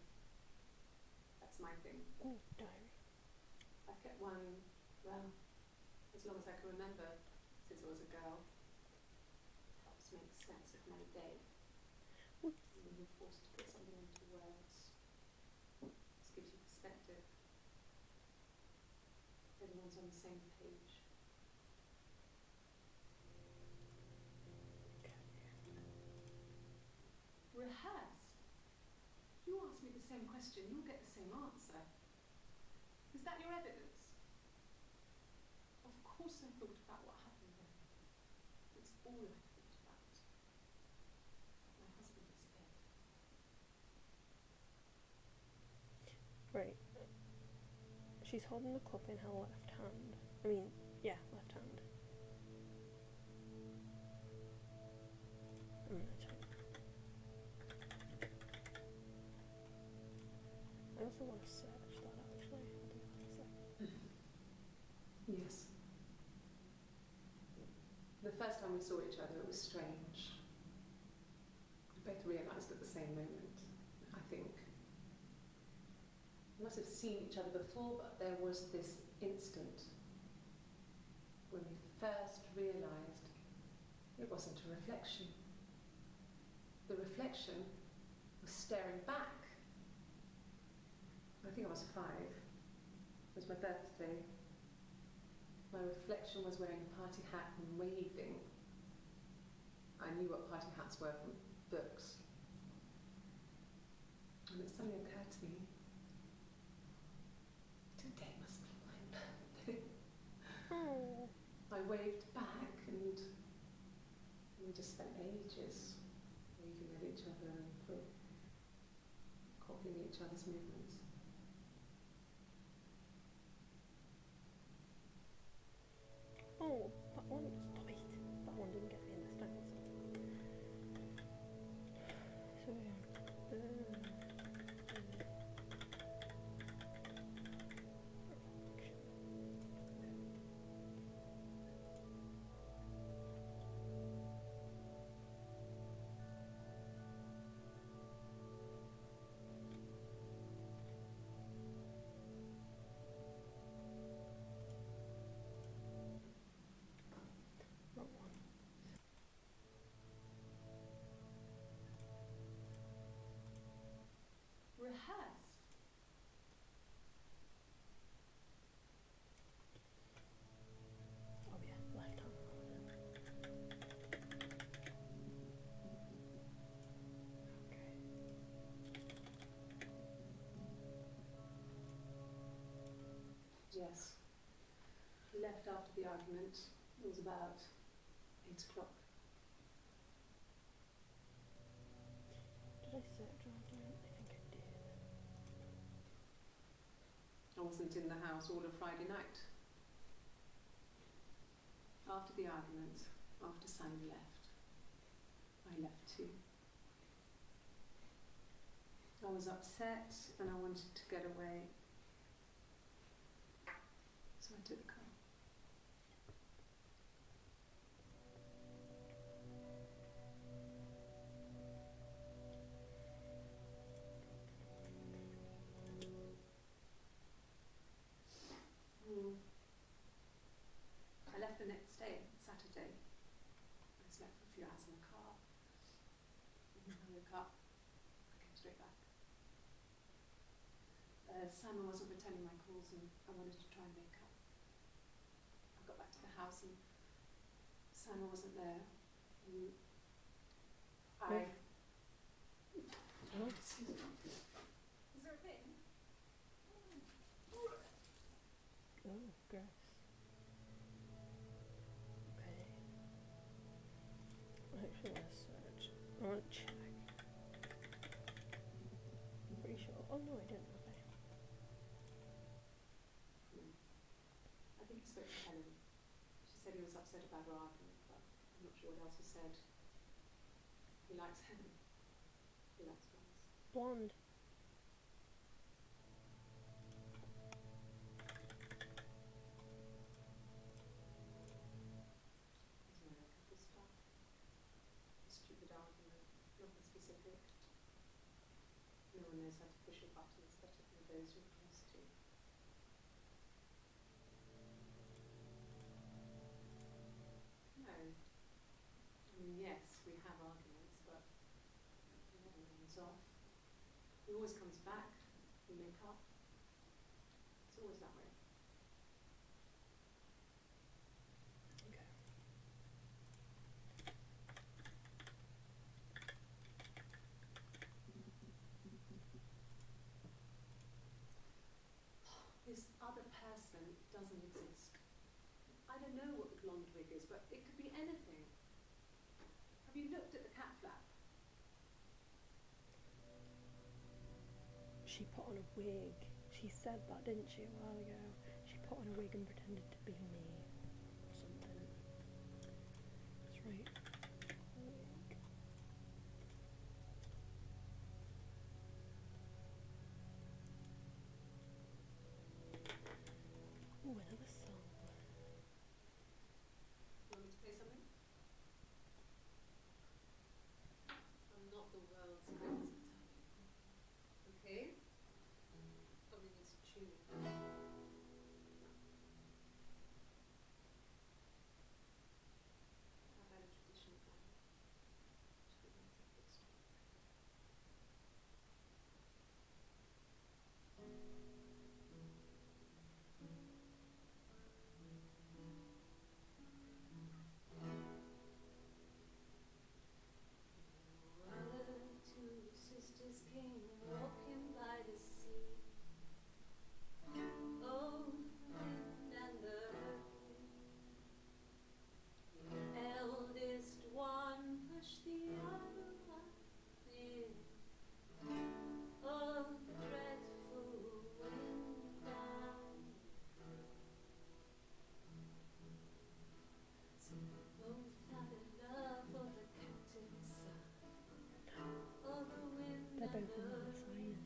That's my thing. Oh, diary. I've kept one, well, as long as I can remember, since I was a girl. Helps make sense of my day. Whoops. When you're forced to put something into words, this gives you perspective. Everyone's on the same page. Okay. Rehearsed? You ask me the same question, you'll get the same answer. Is that your evidence? Of course I thought about what happened then. It's all I thought about. My husband is dead. Right. She's holding the cup in her left hand. I mean, yeah, left hand. I'm gonna check. I also want to search that actually. Hold on a sec. Yes. The first time we saw each other, it was strange. We both realised at the same moment, I think. We must have seen each other before, but there was this instant when we first realised it wasn't a reflection. The reflection was staring back. I think I was 5. It was my birthday. My reflection was wearing a party hat and waving. I knew what party hats were from books. And it suddenly occurred to me, today must be my birthday. Oh. I waved back and we just spent ages waving at each other and copying each other's movements. Oh, that one. Stop it. That one didn't get me in this time. So wrong one. Rehearsed? Oh yeah, left hand. Okay. Yes. We left after the argument. It was about 8 o'clock. Did I search argument? I think I did. I wasn't in the house all of Friday night. After the argument, after Simon left, I left too. I was upset and I wanted to get away. So I took the car. I left the next day, Saturday. I slept for a few hours in the car. And when I woke up, I came straight back. Simon wasn't returning my calls and I wanted to try and make up. I got back to the house and Simon wasn't there. And I... Oh. Excuse me. Is there a thing? Oh, gross. Okay. I actually want to search. I want to check. I'm pretty sure. Oh no, I didn't. Okay. I think he spoke to Helen. She said he was upset about our argument, but I'm not sure what else was said. He likes Helen. He likes blondes. Blonde. He's a couple stuff. A stupid argument, nothing specific. No one knows how to push your buttons better than those you're close to. No. I mean, yes, we have arguments, but it never ends off. He always comes back. We make up. It's always that way. Okay. This other person doesn't exist. I don't know what the blonde wig is, but it could be anything. Have you looked at the cat flap? She put on a wig. She said that, didn't she, a while ago? She put on a wig and pretended to be me. Or something. That's right. Wig. Ooh, another song. You want me to play something? I'm not the world's greatest guitar player. Okay? Probably needs a tuning. How about a traditional piano? Just give me a bit strong. Two sisters came walking by the sea. Oh, the wind and the rain. The eldest one pushed the other one in. Oh, the dreadful wind and rain. So they both fell in love for the captain's son. Oh, the wind They're and both in the love with rain. Simon.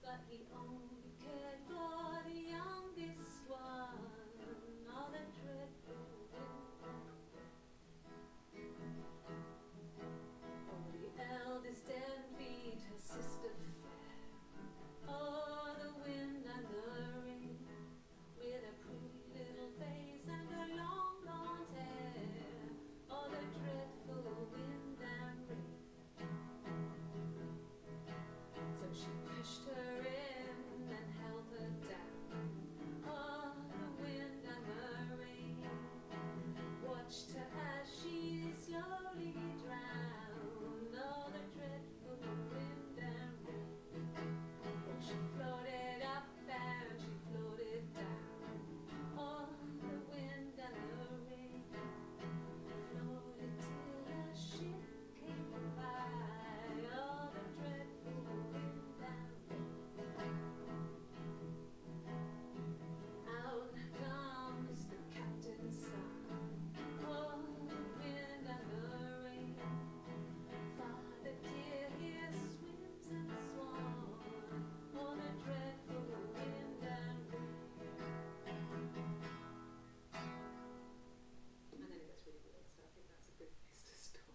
But he only cared for the youngest one. All the dreadful oh, the eldest envied her sister fair. Oh, the wind and the rain, with a pretty little face and her long blonde hair. Oh, the dreadful wind and rain. So she pushed her in and held her down. Oh, the wind and the rain watched her as she slowly drowned. Oh, the dreadful wind and rain. Well, she floated up and she floated down. Oh, the wind and the rain floated till a ship came by. Oh, the dreadful wind and rain. Out comes the captain's son. Oh, the wind and the rain. Father dear, here swims and swans. Oh, the dreadful wind and rain. And then it gets really weird, so I think that's a good place to stop.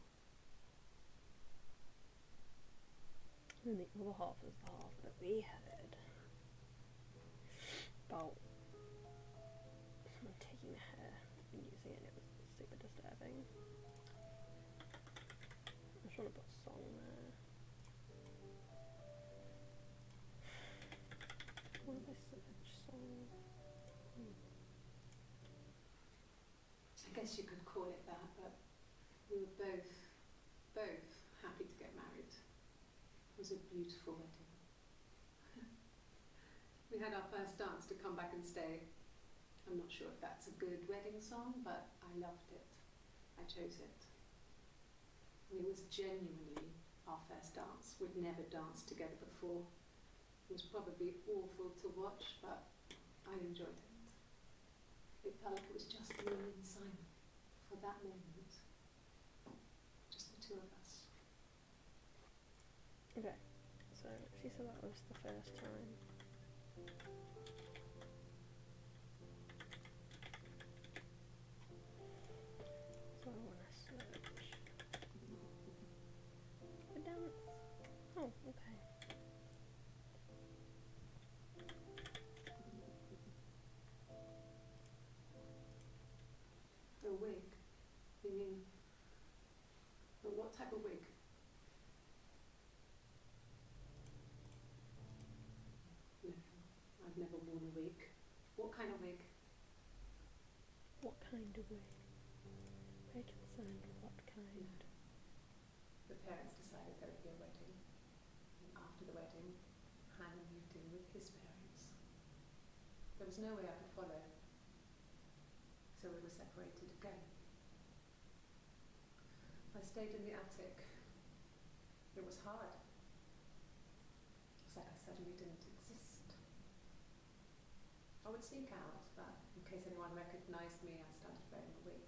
And the other half is the half that we heard about someone taking the hair and using it, and it was super disturbing. I just want to put a song there. Search song. I guess you could call it that, but we were both happy to get married. It was a beautiful wedding. We had our first dance to Come Back and Stay. I'm not sure if that's a good wedding song, but I loved it. I chose it. And it was genuinely our first dance. We'd never danced together before. It was probably awful to watch, but I enjoyed it. It felt like it was just me and Simon for that moment. Just the two of us. Okay, so she said that was the first time. So I want to search a dance. Oh, okay. A wig? You mean, but what type of wig? No, I've never worn a wig. What kind of wig? What kind of wig? Very concerned. What kind? The parents decided there would be a wedding, and after the wedding, Hannah moved in with his parents. There was no way I could follow, so we were separated again. I stayed in the attic. It was hard. It's like I suddenly didn't exist. I would sneak out, but in case anyone recognised me, I started wearing a wig.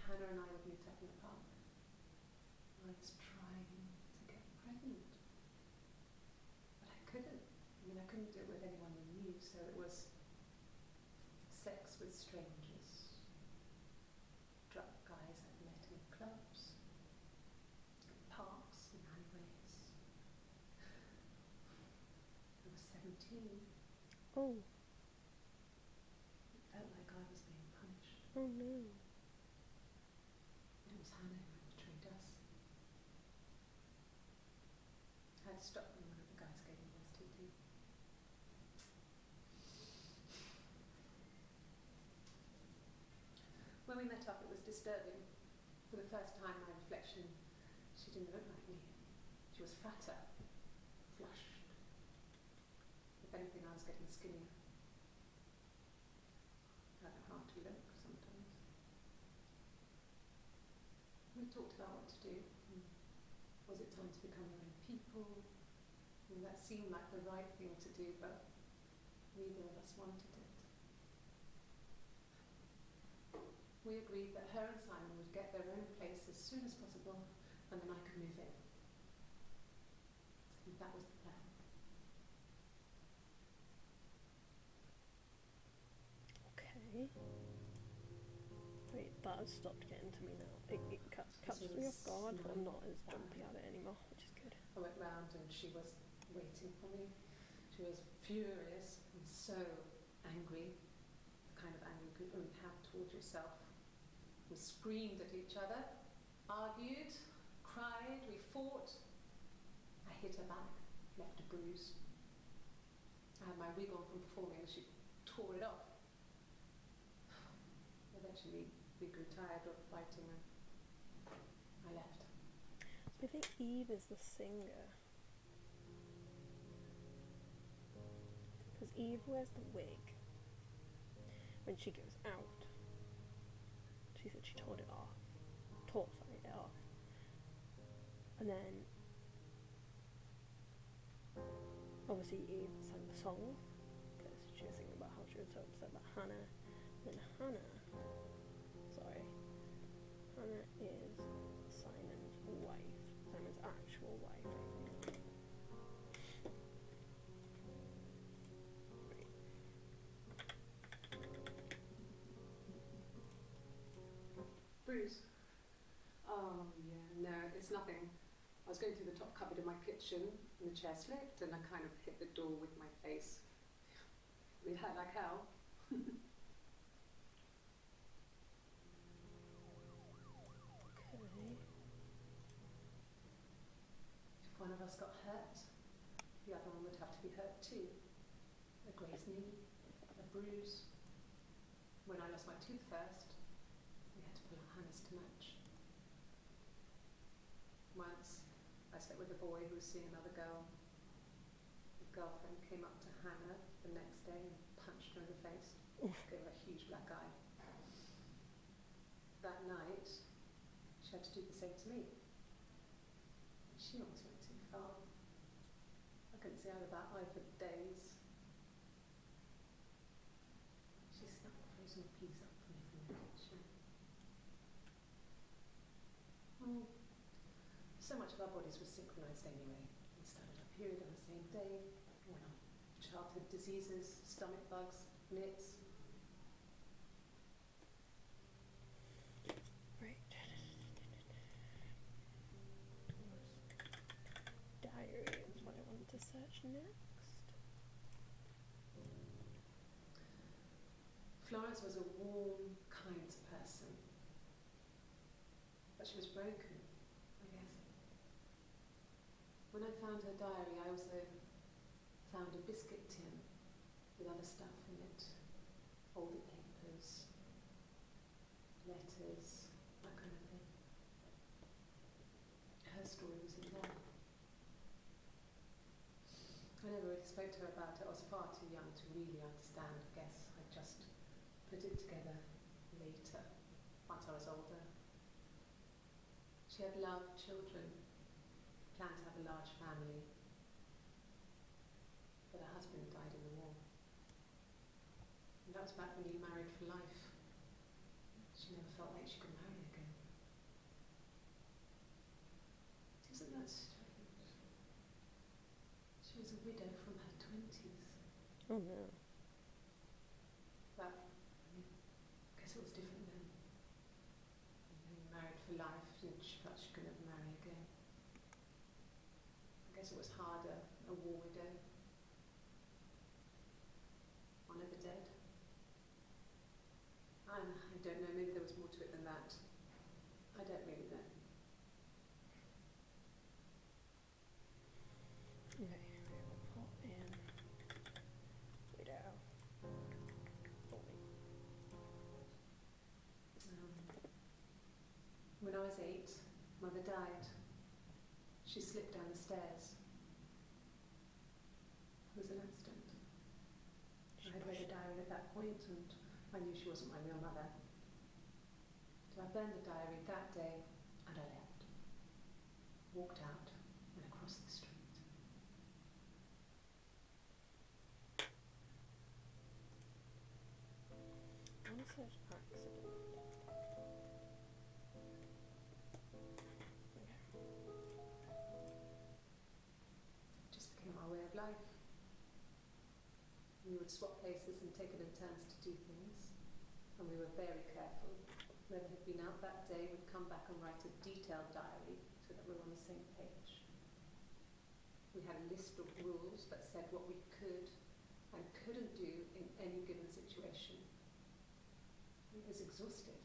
Hannah and I would meet up in the park. I was trying to get pregnant, but I couldn't. I mean, I couldn't do it with anyone we knew, so it was sex with strangers, drunk guys I'd met in clubs, parks and alleyways. I was 17. Oh, It felt like I was being punished. oh no. It was Hannah who had betrayed us. I had to stop when one of the guys gave me STD. When we met up, it was disturbing. For the first time, my reflection, she didn't look like me. She was fatter, flushed. If anything, I was getting skinnier. I found it hard to look sometimes. We talked about what to do. Was it time to become our own people? And that seemed like the right thing to do, but neither of us wanted it. We agreed that her and Simon would get their own place as soon as possible, and then I could move in. And that was the plan. Okay. Wait, that has stopped getting to me now. It catches me off guard, but I'm not as jumpy at it anymore, which is good. I went round and she was waiting for me. She was furious and so angry, the kind of anger you could only have towards yourself. We screamed at each other, argued, cried, we fought. I hit her back, left a bruise. I had my wig on from performing and she tore it off. Eventually we grew tired of fighting and I left. So I think Eve is the singer. Because Eve wears the wig when she goes out. She said she tore it off. It off. And then obviously Eve sang the song because she was singing about how she was so upset about Hannah. Then Hannah is Simon's wife. Simon's actual wife, I think. Bruise? Oh yeah, no, it's nothing. I was going through the top cupboard in my kitchen and the chair slipped and I kind of hit the door with my face. It hurt like hell. Okay. If one of us got hurt, the other one would have to be hurt two: a grazed knee, a bruise. When I lost my tooth first, we had to pull out Hannah's to match. Once, I slept with a boy who was seeing another girl. The girlfriend came up to Hannah the next day and punched her in the face, gave her a huge black eye. That night, she had to do the same to me. She almost went too far. I couldn't see out of that eye for days. She snapped frozen peas up for me from the kitchen. Well, so much of our bodies were synchronised anyway. We started our period on the same day. Went on childhood diseases, stomach bugs, nits. Right. Diary is what I wanted to search next. Florence was a warm, kind person. But she was broken, I guess. When I found her diary, I also found a biscuit tin with other stuff in it. Older papers, letters, that kind of thing. Her story was in there. I never really spoke to her about it. I was far too young to really understand, I guess. I just put it together later, once I was older. She had loved children, planned to have a large family, but her husband died in the war. And that was back when you married for life. She never felt like she could marry again. Isn't that strange? She was a widow from her 20s. Oh no. But I guess it was different then. You married for life, and she felt she could never marry again. I guess it was harder, a war widow. One of the dead. I don't know, maybe there was more to it than that. I don't really know. Okay, we will pop in widow. When I was 8, Mother died. She slipped down the stairs. It was an accident. I had read a diary at that point and I knew she wasn't my real mother. So I burned the diary that day and I left. Walked out and across the street. I want to search accident. It just became our way of life. We would swap places and take it in turns to do things. And we were very careful. Whoever had been out that day would come back and write a detailed diary so that we were on the same page. We had a list of rules that said what we could and couldn't do in any given situation. It was exhaustive.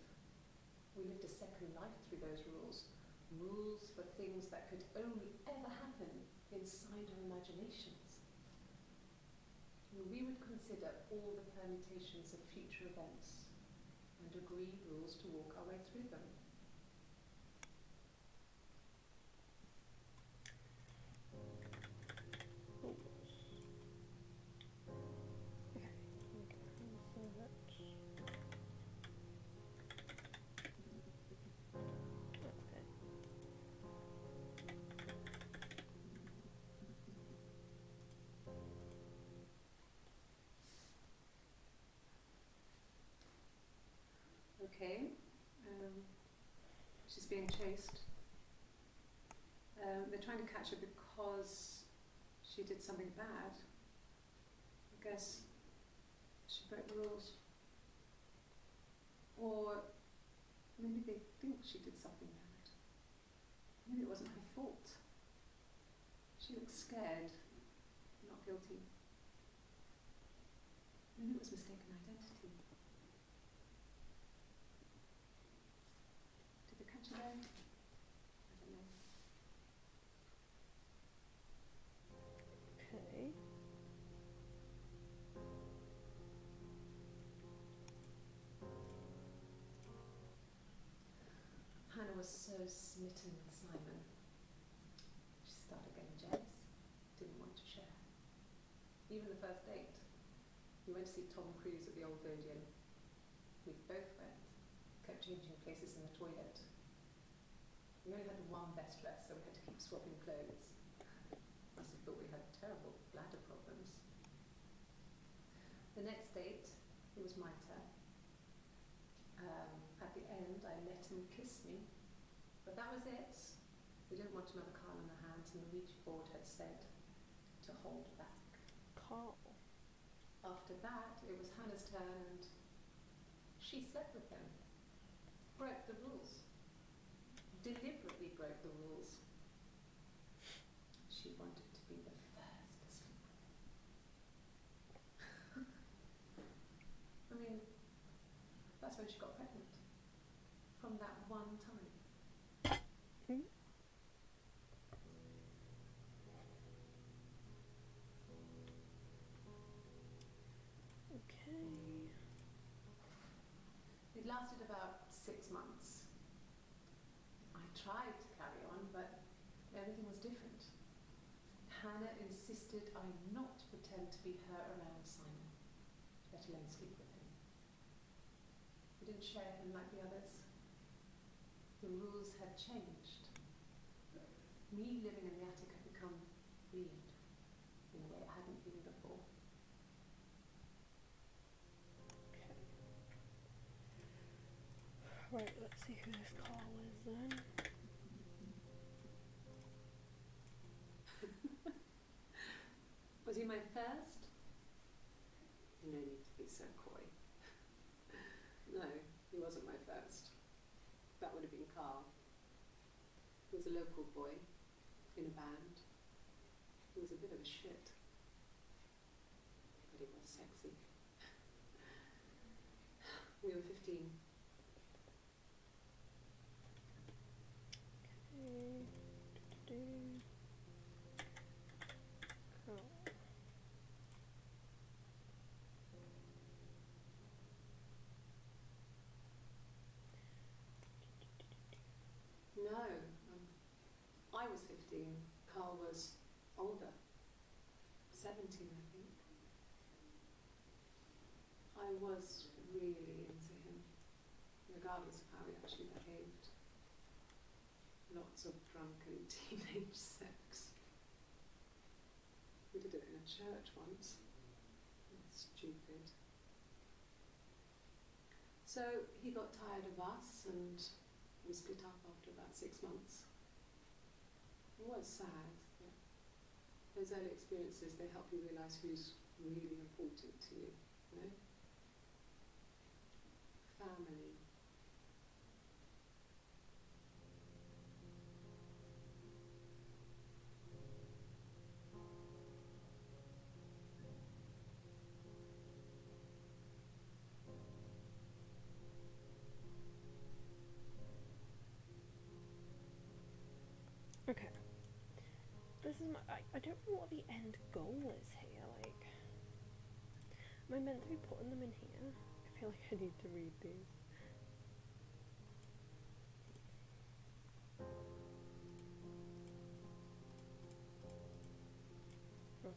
We lived a second life through those rules. Rules for things that could only ever happen inside our imaginations. And we would consider all the permutations of future events and agree rules to walk our way through them. Okay, she's being chased. They're trying to catch her because she did something bad. I guess she broke the rules. Or maybe they think she did something bad. Maybe it wasn't her fault. She looks scared, not guilty. Maybe it was mistaken identity. Did they catch her there? I don't know. Okay. was so smitten with Simon. She started getting jealous, didn't want to share. Even the first date, we went to see Tom Cruise at the Old Odeon. We both went, kept changing places in the toilet. We only had one best dress, so we had to keep swapping clothes. Must have thought we had terrible bladder problems. The next date, it was my turn. At the end, I let him kiss me, but that was it. We didn't want another Carl in the hands, and the Ouija board had said to hold back. Carl. After that, it was Hannah's turn, and she slept with him. Broke the rules. Deliberately broke the rules. She wanted to be the first to sleep with him. I mean, that's when she got pregnant. From that one time. Hmm? Okay. It lasted about 6 months. I tried to carry on, but everything was different. Hannah insisted I not pretend to be her around Simon, let alone sleep with him. We didn't share him like the others. The rules had changed. Me living in the attic had become weird in a way it hadn't been before. Okay. Right, let's see who this Carl is then. Was he my first? No need to be so coy. No, he wasn't my first. That would have been Carl. He was a local boy in a band. He was a bit of a shit, but he was sexy. We were 15. Okay. Carl. No, I was 15. Carl was older, 17, I think. I was really into him, regardless of how he actually behaved. Lots of drunken teenage sex. We did it in a church once. It was stupid. So he got tired of us and we split up after about 6 months. It was sad, but those early experiences, they help you realise who's really important to you, you know? Family. Okay. This is my. I don't know what the end goal is here. Like, am I meant to be putting them in here? I feel like I need to read these. Okay.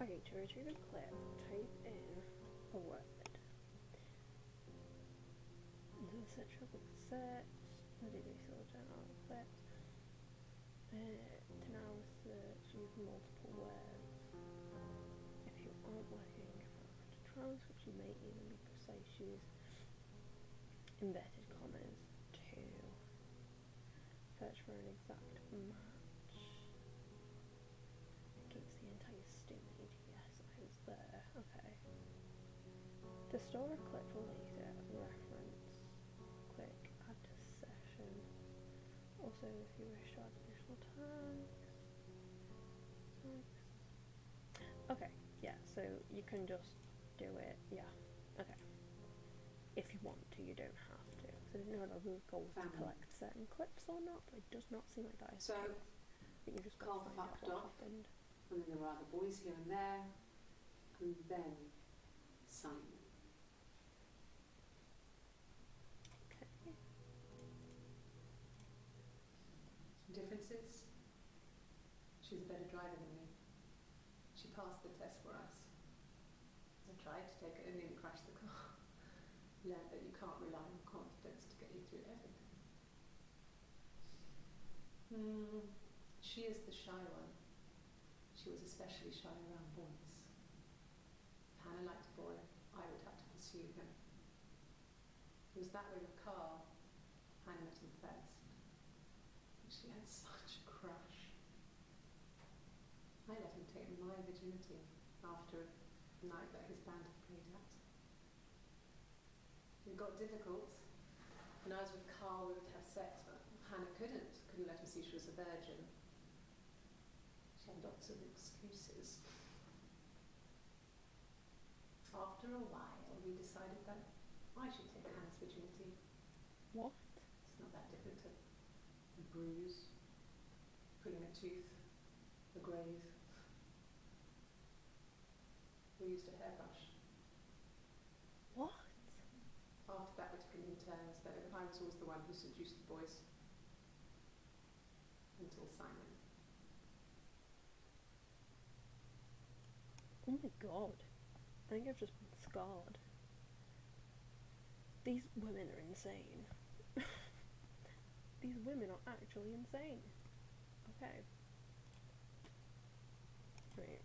Okay, to retrieve a clip, type in a word. The central search, the DB sort general clips. To now search, use multiple words. If you aren't working from trunks, which you may even be precise, use inverted commas to search for an exact match against the entire stage. Yes, I was there. Okay. To store a clip for later, reference, click add to session. Also, if you wish to add additional tags. Okay, yeah, so you can just do it, yeah, okay. If you want to, you don't have to. I didn't know whether we'd go to Family. collect certain clips or not, but it does not seem like that is So, the case. I think you just got Carl to find out fucked what off. happened. And then there were other boys here and there. And then Simon. Okay. Some differences. She's a better driver than me. She passed the test for us. I tried to take it and nearly crashed the car. Learned that you can't rely on confidence to get you through everything. She is the shy one. She was especially shy around boys. If Hannah liked a boy, I would have to pursue him. It was that way with Carl. Hannah met him first. And she had such a crush. I let him take my virginity after a night that his band had played at. It got difficult. When I was with Carl, we would have sex, but Hannah couldn't let him see she was a virgin. She had lots of excuses. After a while, we decided that I should take Hannah's virginity. What? It's not that different to a bruise, pulling a tooth, a grave. We used a hairbrush. What? After that, we took it in turns, though. I was always the one who seduced the boys. Until Simon. Oh my god. I think I've just been scarred. These women are insane. These women are actually insane. Okay. Right.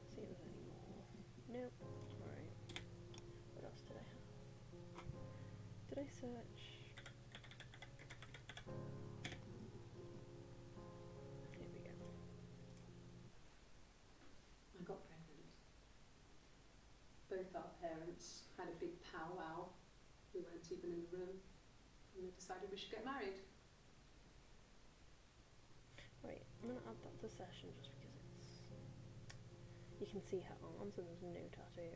See if there's any more. Nope. Alright. What else did I have? Did I search? Here we go. I got pregnant. Both our parents had a big powwow. We weren't even in the room. And they decided we should get married. Right, I'm gonna add that to session just because it's... You can see her arms and there's no tattoo.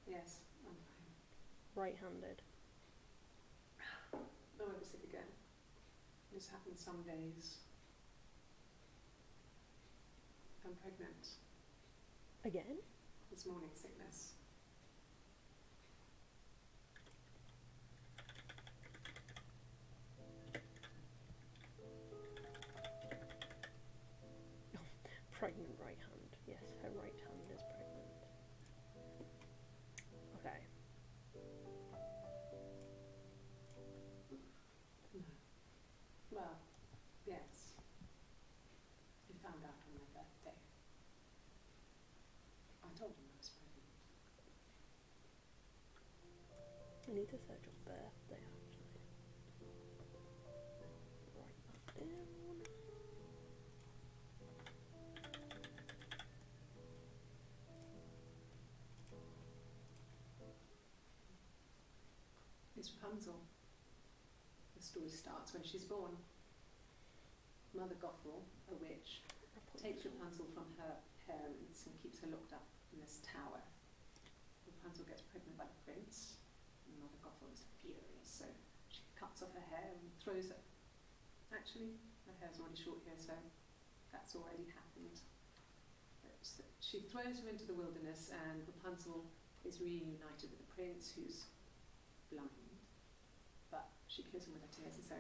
Yes, I'm fine. Right-handed. I won't be sick again. This happens some days. I'm pregnant. Again? It's morning sickness. Pregnant right hand. Yes, her right hand is pregnant. Okay. No. Well, yes. He found out on my birthday. I told him I was pregnant. I need to search your birthday actually. Write that down. It's Rapunzel. The story starts when she's born. Mother Gothel, a witch, takes Rapunzel from her parents and keeps her locked up in this tower. Rapunzel gets pregnant by the prince, and Mother Gothel is furious, so she cuts off her hair and throws it. Actually, her hair's already short here, so that's already happened. But she throws her into the wilderness, and Rapunzel is reunited with the prince, who's blind. But she kills him with her tears, and so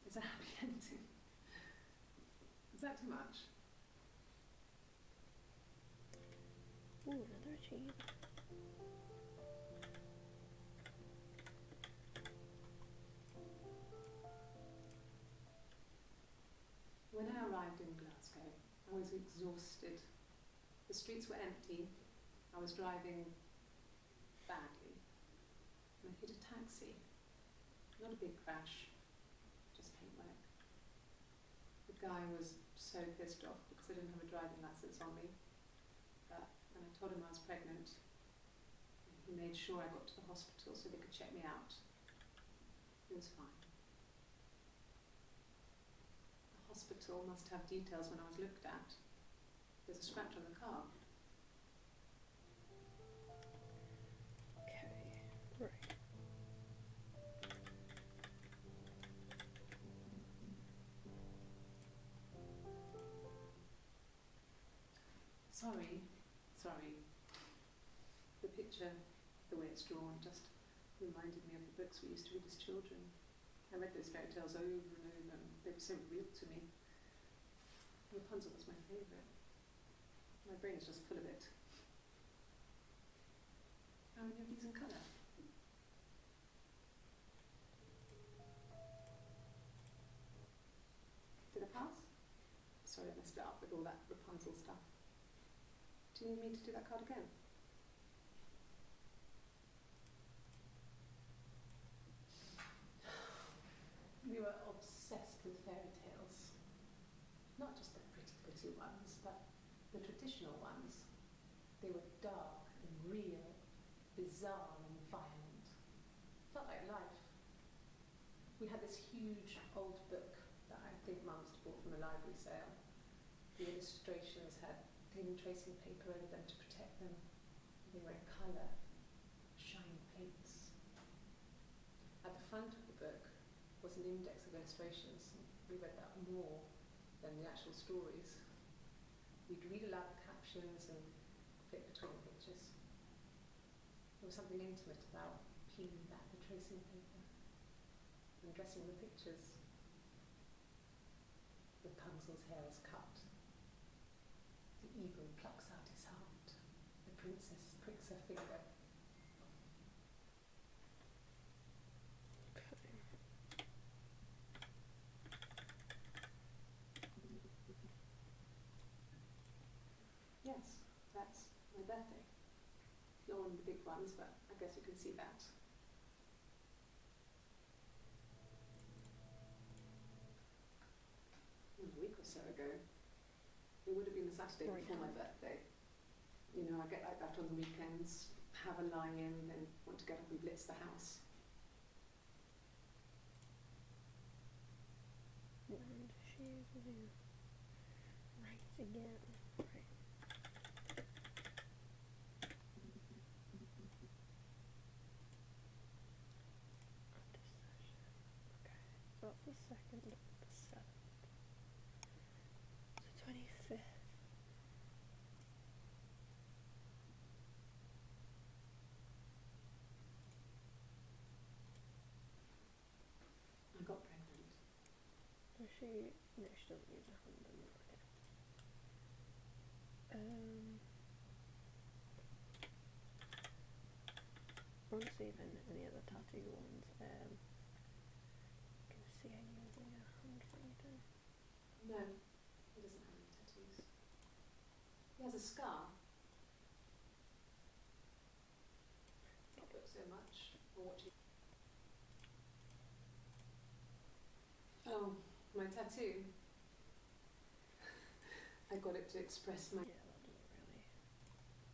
it's a happy ending. Is that too much? Ooh, another achievement. When I arrived in Glasgow, I was exhausted. The streets were empty. I was driving badly. And I hit a taxi. Not a big crash, just paintwork. The guy was so pissed off because I didn't have a driving license on me. But when I told him I was pregnant, he made sure I got to the hospital so they could check me out. It was fine. The hospital must have details when I was looked at. There's a scratch on the car. Sorry. The picture, the way it's drawn, just reminded me of the books we used to read as children. I read those fairy tales over and over, and they were so real to me. Rapunzel was my favourite. My brain is just full of it. How many of these in colour? Did I pass? Sorry, I messed it up with all that Rapunzel stuff. Do you need me to do that card again? We were obsessed with fairy tales. Not just the pretty ones, but the traditional ones. They were dark and real, bizarre and violent. Felt like life. We had this huge old book that I think Mum must have bought from a library sale. The illustrations had thin tracing paper over them to protect them. They were in colour, shiny plates. At the front of the book was an index of illustrations. We read that more than the actual stories. We'd read aloud the captions and flip between the pictures. There was something intimate about peeling back the tracing paper and dressing the pictures. Rapunzel's hair is cut. The eagle plucks out his heart. The princess pricks her finger. Yes, that's my birthday. Not one of the big ones, but I guess you can see that. A week or so ago, it would have been the Saturday before my birthday. You know, I get like that on the weekends, have a lie-in, then want to get up and blitz the house. And she's right again. Right. Okay, so that's the 2nd of the 7th. So 25th. I got pregnant. Does she? No, she doesn't use a condom. Okay. I want to see if any other tattoo ones can see her using a handwriting. No, he doesn't have any tattoos. He has a scar. Not put so much on what you... Oh, my tattoo. I got it to express my... Yeah, that doesn't really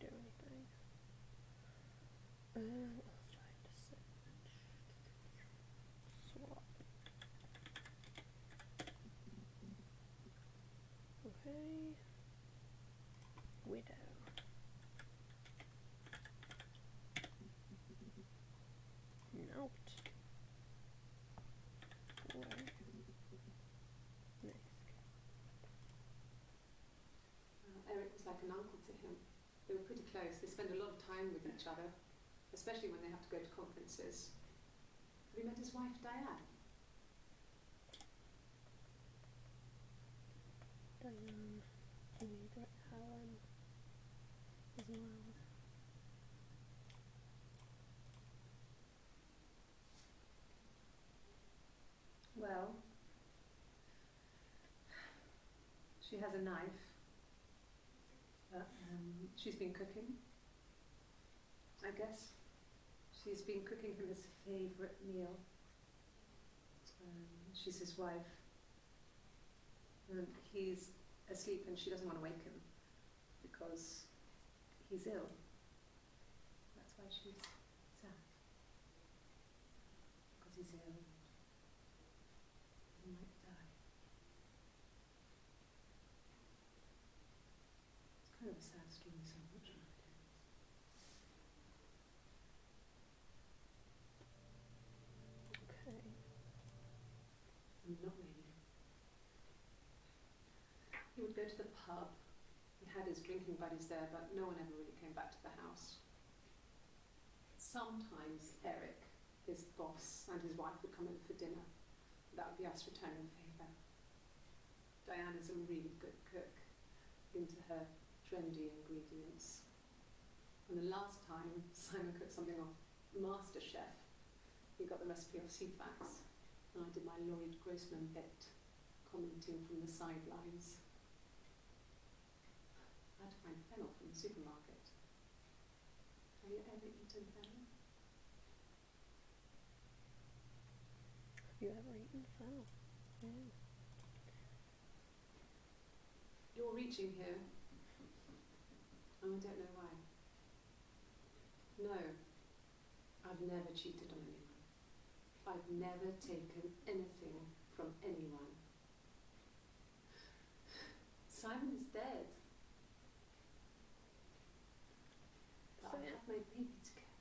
do anything. Let's try to search. Swap. Okay. Widow. Note. Nice. Eric was like an uncle to him. They were pretty close. They spend a lot of time with each other, especially when they have to go to conferences. Have you met his wife, Diane? Diane. And we got Helen as well. Well, she has a knife. She's been cooking, I guess. She's been cooking him his favourite meal. She's his wife. He's asleep and she doesn't want to wake him because he's ill. That's why she's sad. Because he's ill and he might die. It's kind of a sad story, so unfortunately. Okay. Not really. He would go to the pub, he had his drinking buddies there, but no one ever really came back to the house. Sometimes Eric, his boss, and his wife would come in for dinner. That would be us returning the favour. Diana's a really good cook, into her trendy ingredients. And the last time Simon cooked something off MasterChef, he got the recipe off CFAX, and I did my Lloyd Grossman bit, commenting from the sidelines. I had to find fennel from the supermarket. Have you ever eaten fennel? Have you ever eaten fennel? Yeah. You're reaching here, and I don't know why. No, I've never cheated on anyone. I've never taken anything from anyone. Simon's dead. But So I have my baby to care.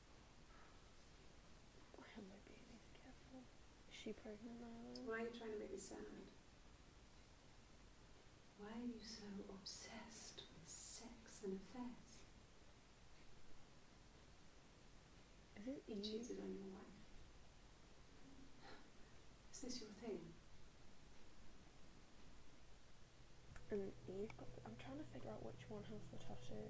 I have my baby to care for. Is she pregnant now then? Why are you trying to make me sad? Why are you so obsessed with sex and affairs? Is it You Eve? cheated on your wife. Is this your thing? And Eve got I'm trying to figure out which one has the tattoo.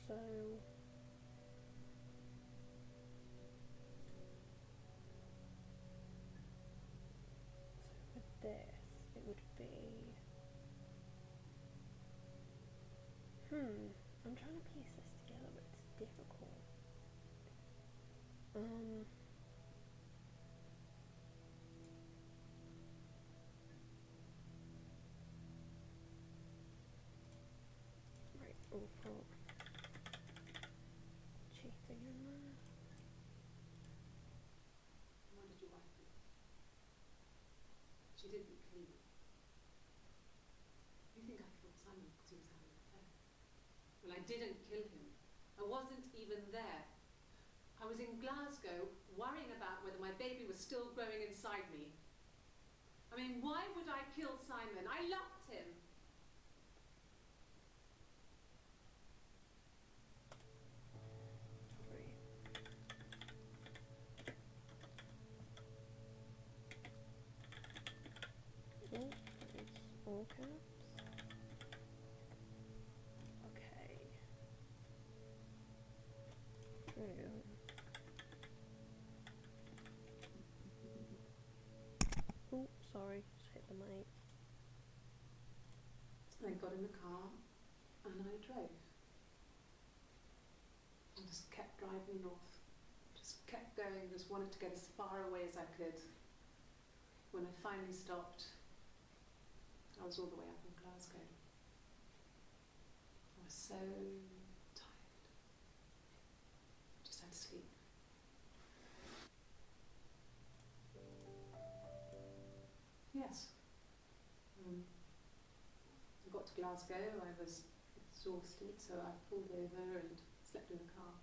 So with this it would be I'm trying to piece this together but it's difficult. Right, we'll put cheating in there. What did your wife do? She didn't kill you. You think I killed Simon because he was having an affair? Well, I didn't kill him. I wasn't even there. I was in Glasgow worrying about whether my baby was still growing inside me. I mean, why would I kill Simon? I loved him. Right. Oh, it's all caps. Okay. There we go. Oh, sorry, just hit the mic. So I got in the car and I drove. I just kept driving north. Just kept going, just wanted to get as far away as I could. When I finally stopped, I was all the way up in Glasgow. I was so tired. Just had to sleep. Yes. I got to Glasgow, I was exhausted, so I pulled over and slept in the car.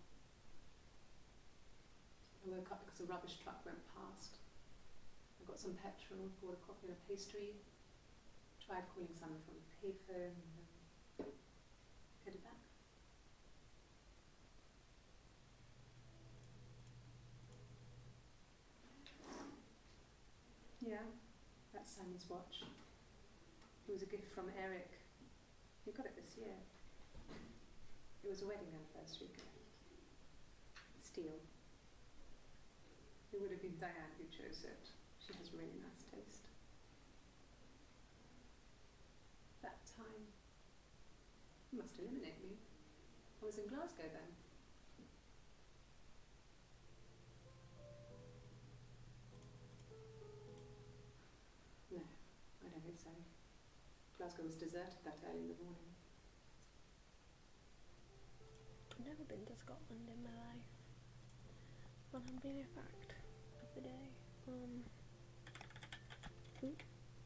I woke up because a rubbish truck went past. I got some petrol, bought a coffee and a pastry, tried calling someone from a payphone, and then headed back. Yeah, that's Simon's watch. It was a gift from Eric. He got it this year. It was a wedding anniversary gift. Steel. It would have been Diane who chose it. She has really nice taste. That time. You must eliminate me. I was in Glasgow then. No, I don't think so. Glasgow was deserted that early in the morning. I've never been to Scotland in my life. But I'm being a fact of the day.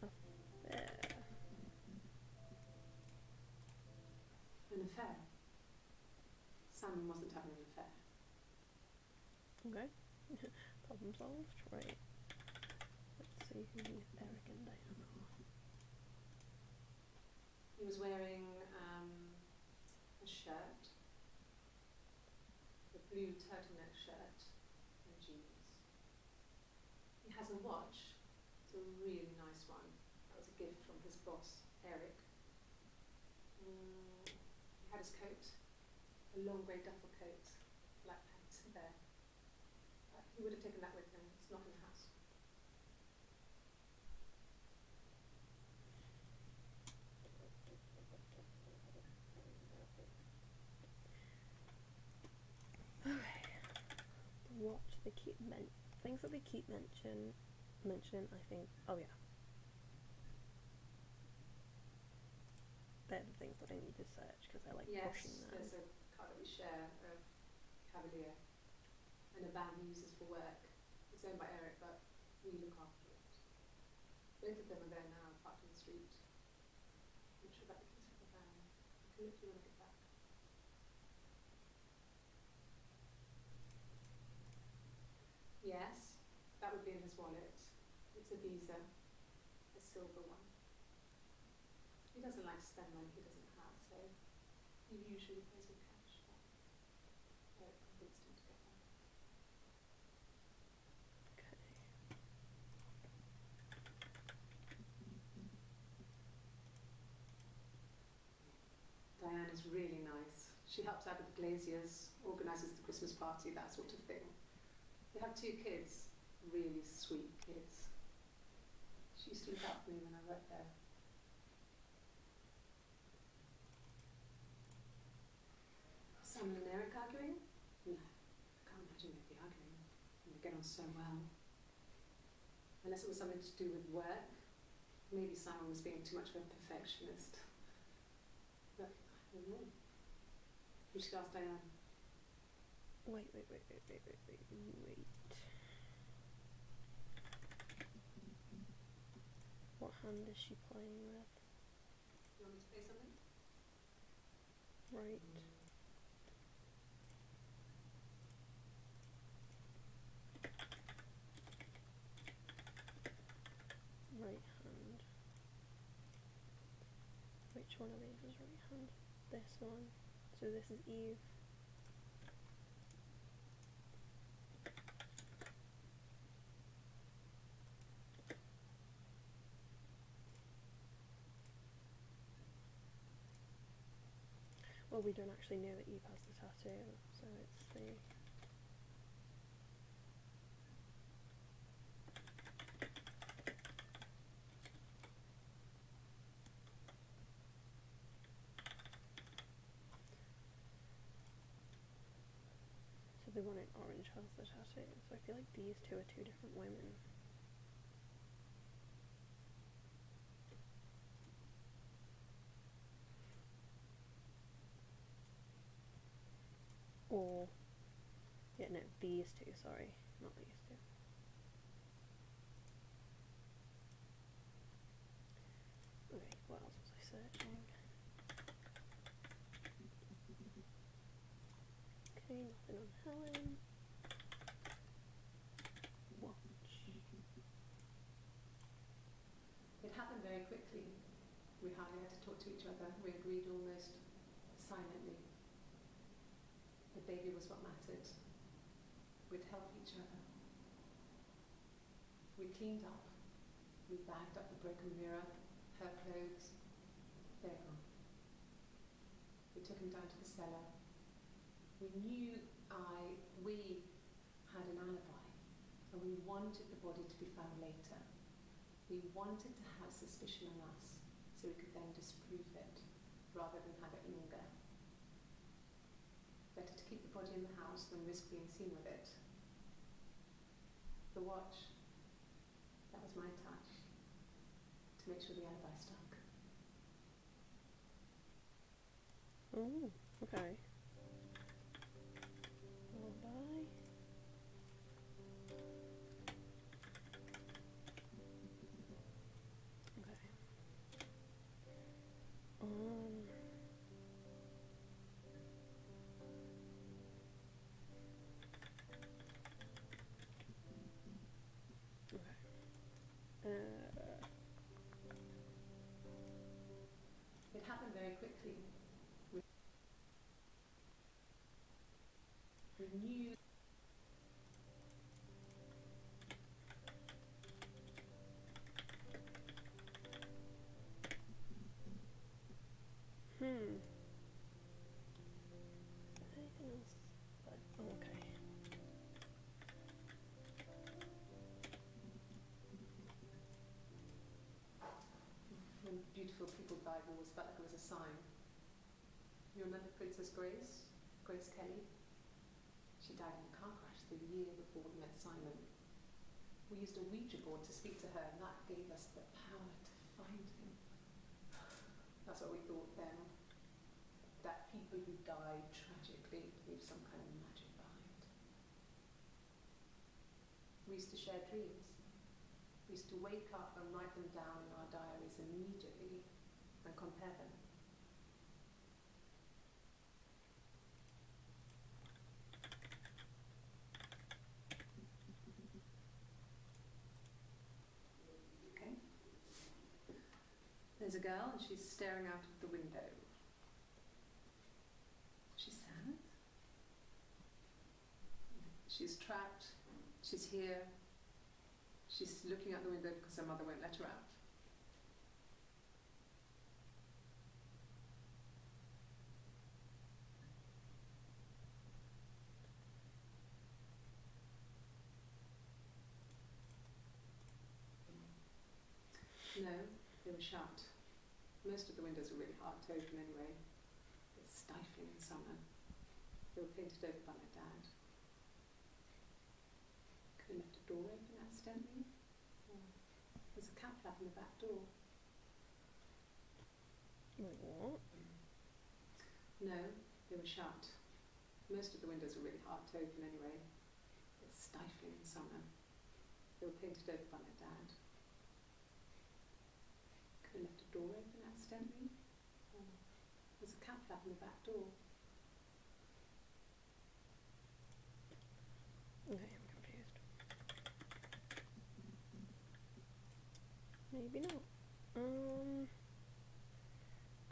Affair. An affair. Simon wasn't having an affair. Okay. Problem solved. Right. Let's see who Eric and Diana are. He was wearing a shirt, a blue turtleneck shirt and jeans. He has a watch. It's a really nice one. That was a gift from his boss, Eric. He had his coat, a long grey duffel coat, black pants there. He would have taken that with him. It's not in the house. The watch they keep things that they keep mentioning. I think. Oh yeah. They're the things that I need to search because I like pushing them. Yes, there's a car that we share, a Cavalier, and a van he uses for work. It's owned by Eric, but we look after it. Both of them are there now, parked in the street. I'm not sure about the keys for the van. I can look through when I get back. Yes, that would be in his wallet. It's a Visa, a silver one. He doesn't like to spend money he doesn't have, so he usually pays with cash, but Eric convinced him to get that. Okay. Diana's really nice. She helps out with the glaziers, organises the Christmas party, that sort of thing. They have 2 kids, really sweet kids. She used to look out for me when I worked there. Simon and Eric arguing? No, I can't imagine they'd be arguing. They get on so well. Unless it was something to do with work. Maybe Simon was being too much of a perfectionist. But I don't know. We should ask Diane. Wait. What hand is she playing with? You want me to play something? Right. Right hand. Which one of these is right hand? This one. So this is Eve. Well, we don't actually know that Eve has the tattoo, so it's the... So the one in orange has the tattoo, so I feel like these 2 are 2 different women. Or, yeah, no, these 2, sorry, not these 2. Okay, what else was I searching? Okay, nothing on Helen. Watch. It happened very quickly. We hardly had to talk to each other. We agreed almost silently. The baby was what mattered. We'd help each other. We cleaned up. We bagged up the broken mirror, her clothes. They're gone. We took him down to the cellar. We knew we had an alibi, and we wanted the body to be found later. We wanted to have suspicion on us, so we could then disprove it, rather than have it linger. Better to keep the body in the house than risk being seen with it. The watch, that was my touch, to make sure the alibi stuck. Oh, okay. Alibi. Okay. exactly. Renew. Anything else? Okay. When beautiful people died, it always felt like it was a sign. You remember Princess Grace? Grace Kelly? She died in a car crash the year before we met Simon. We used a Ouija board to speak to her, and that gave us the power to find him. That's what we thought then. That people who died tragically leave some kind of magic behind. We used to share dreams. We used to wake up and write them down in our diaries immediately and compare them. Okay. There's a girl and she's staring out of the window. She's sad. She's trapped. She's here. She's looking out the window because her mother won't let her out. No, they were shut. Most of the windows were really hard to open anyway. It's stifling in summer. They were painted over by my dad. Could have left a door open accidentally. There's a cat flap in the back door. Wait, what? No, they were shut. Most of the windows were really hard to open anyway. It's stifling in summer. They were painted over by my dad. Could have left a door open accidentally. There's a cat flap in the back door. Okay, I'm confused. Maybe not.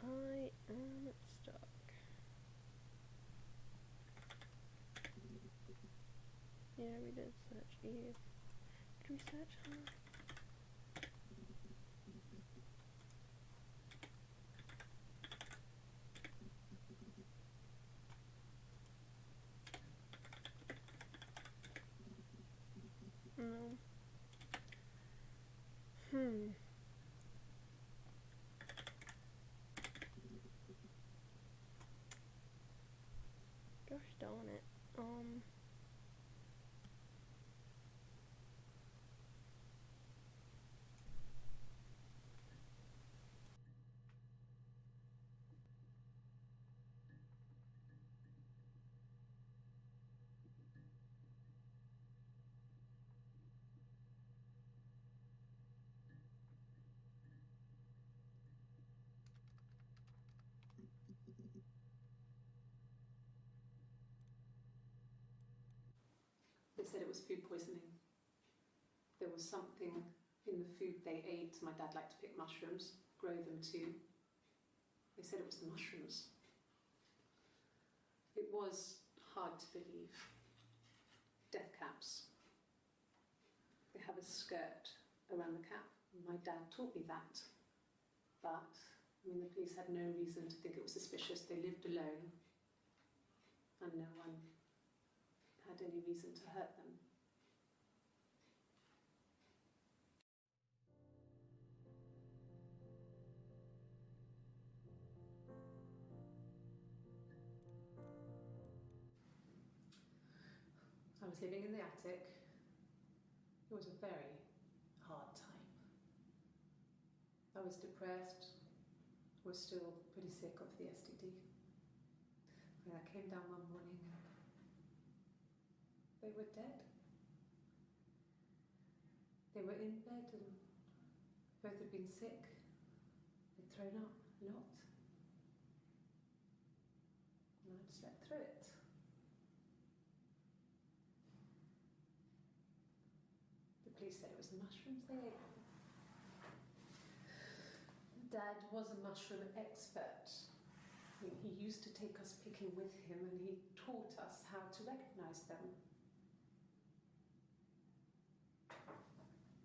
I am stuck. Yeah, we did search Eve. Did we search her? No. Gosh darn it. They said it was food poisoning. There was something in the food they ate. My dad liked to pick mushrooms, grow them too. They said it was the mushrooms. It was hard to believe. Death caps. They have a skirt around the cap. My dad taught me that. But, the police had no reason to think it was suspicious. They lived alone. And no one had any reason to hurt them. I was living in the attic. It was a very hard time. I was depressed, was still pretty sick of the STD. And I came down one morning and they were dead. They were in bed and both had been sick. They'd thrown up a lot. And I'd slept through it. The police said it was the mushrooms they ate. Dad was a mushroom expert. I mean, he used to take us picking with him and he taught us how to recognise them.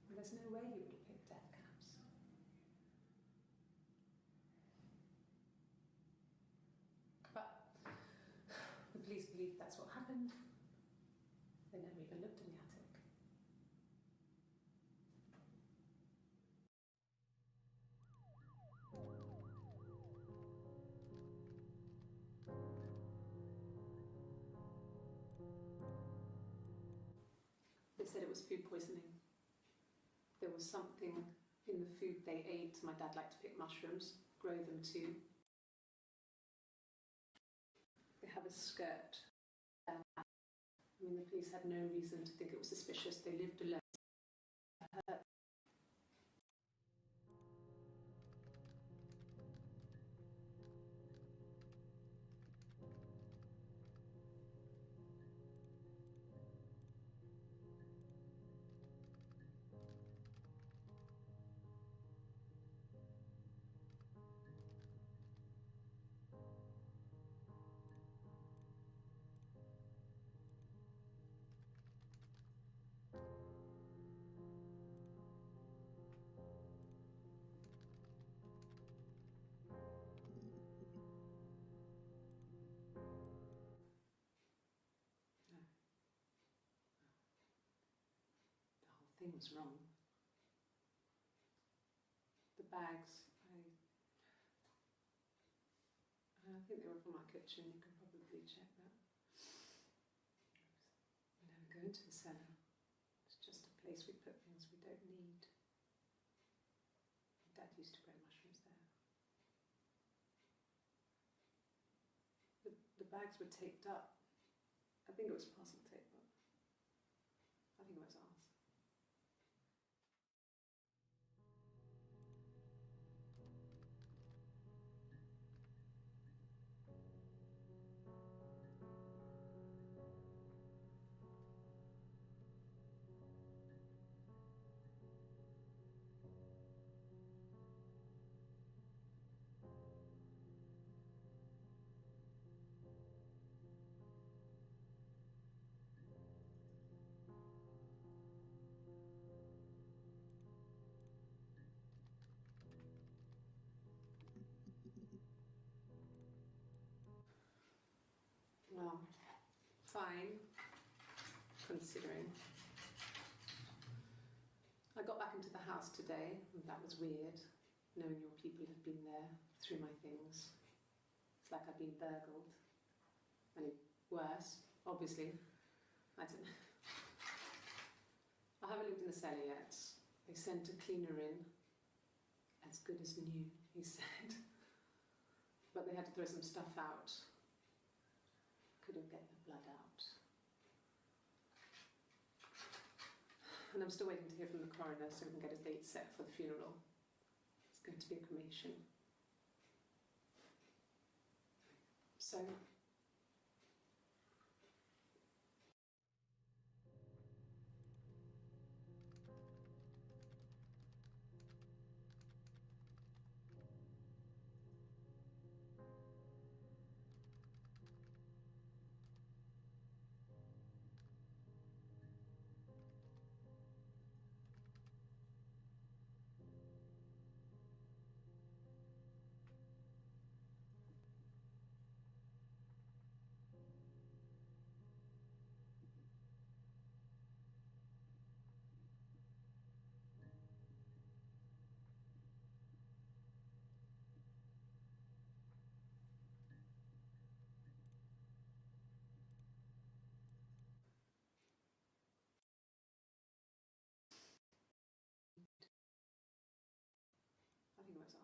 And there's no way he would have picked death caps. But the police believe that's what happened. They never even looked in the attic. They said it was food poisoning. There was something in the food they ate. My dad liked to pick mushrooms, grow them too. They have a skirt. I mean, the police had no reason to think it was suspicious. They lived alone. The whole thing was wrong. The bags, I think they were from our kitchen. You can probably check that. We never go into the cellar. It's just a place we put things we don't need. Dad used to grow mushrooms there. The bags were taped up. I think it was parcel tape, but I think it was ours. Well, fine, considering. I got back into the house today, and that was weird, knowing your people have been there through my things. It's like I've been burgled. I mean, worse, obviously. I don't know. I haven't lived in the cellar yet. They sent a cleaner in, as good as new, he said. But they had to throw some stuff out. Couldn't get the blood out. And I'm still waiting to hear from the coroner so we can get a date set for the funeral. It's going to be a cremation. So, I think it was ours.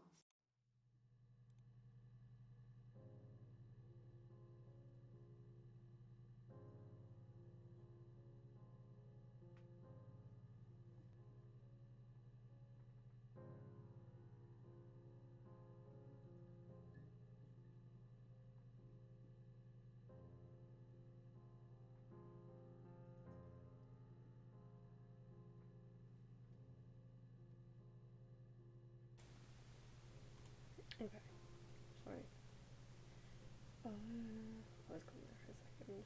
Okay, sorry. I was gone there for a second.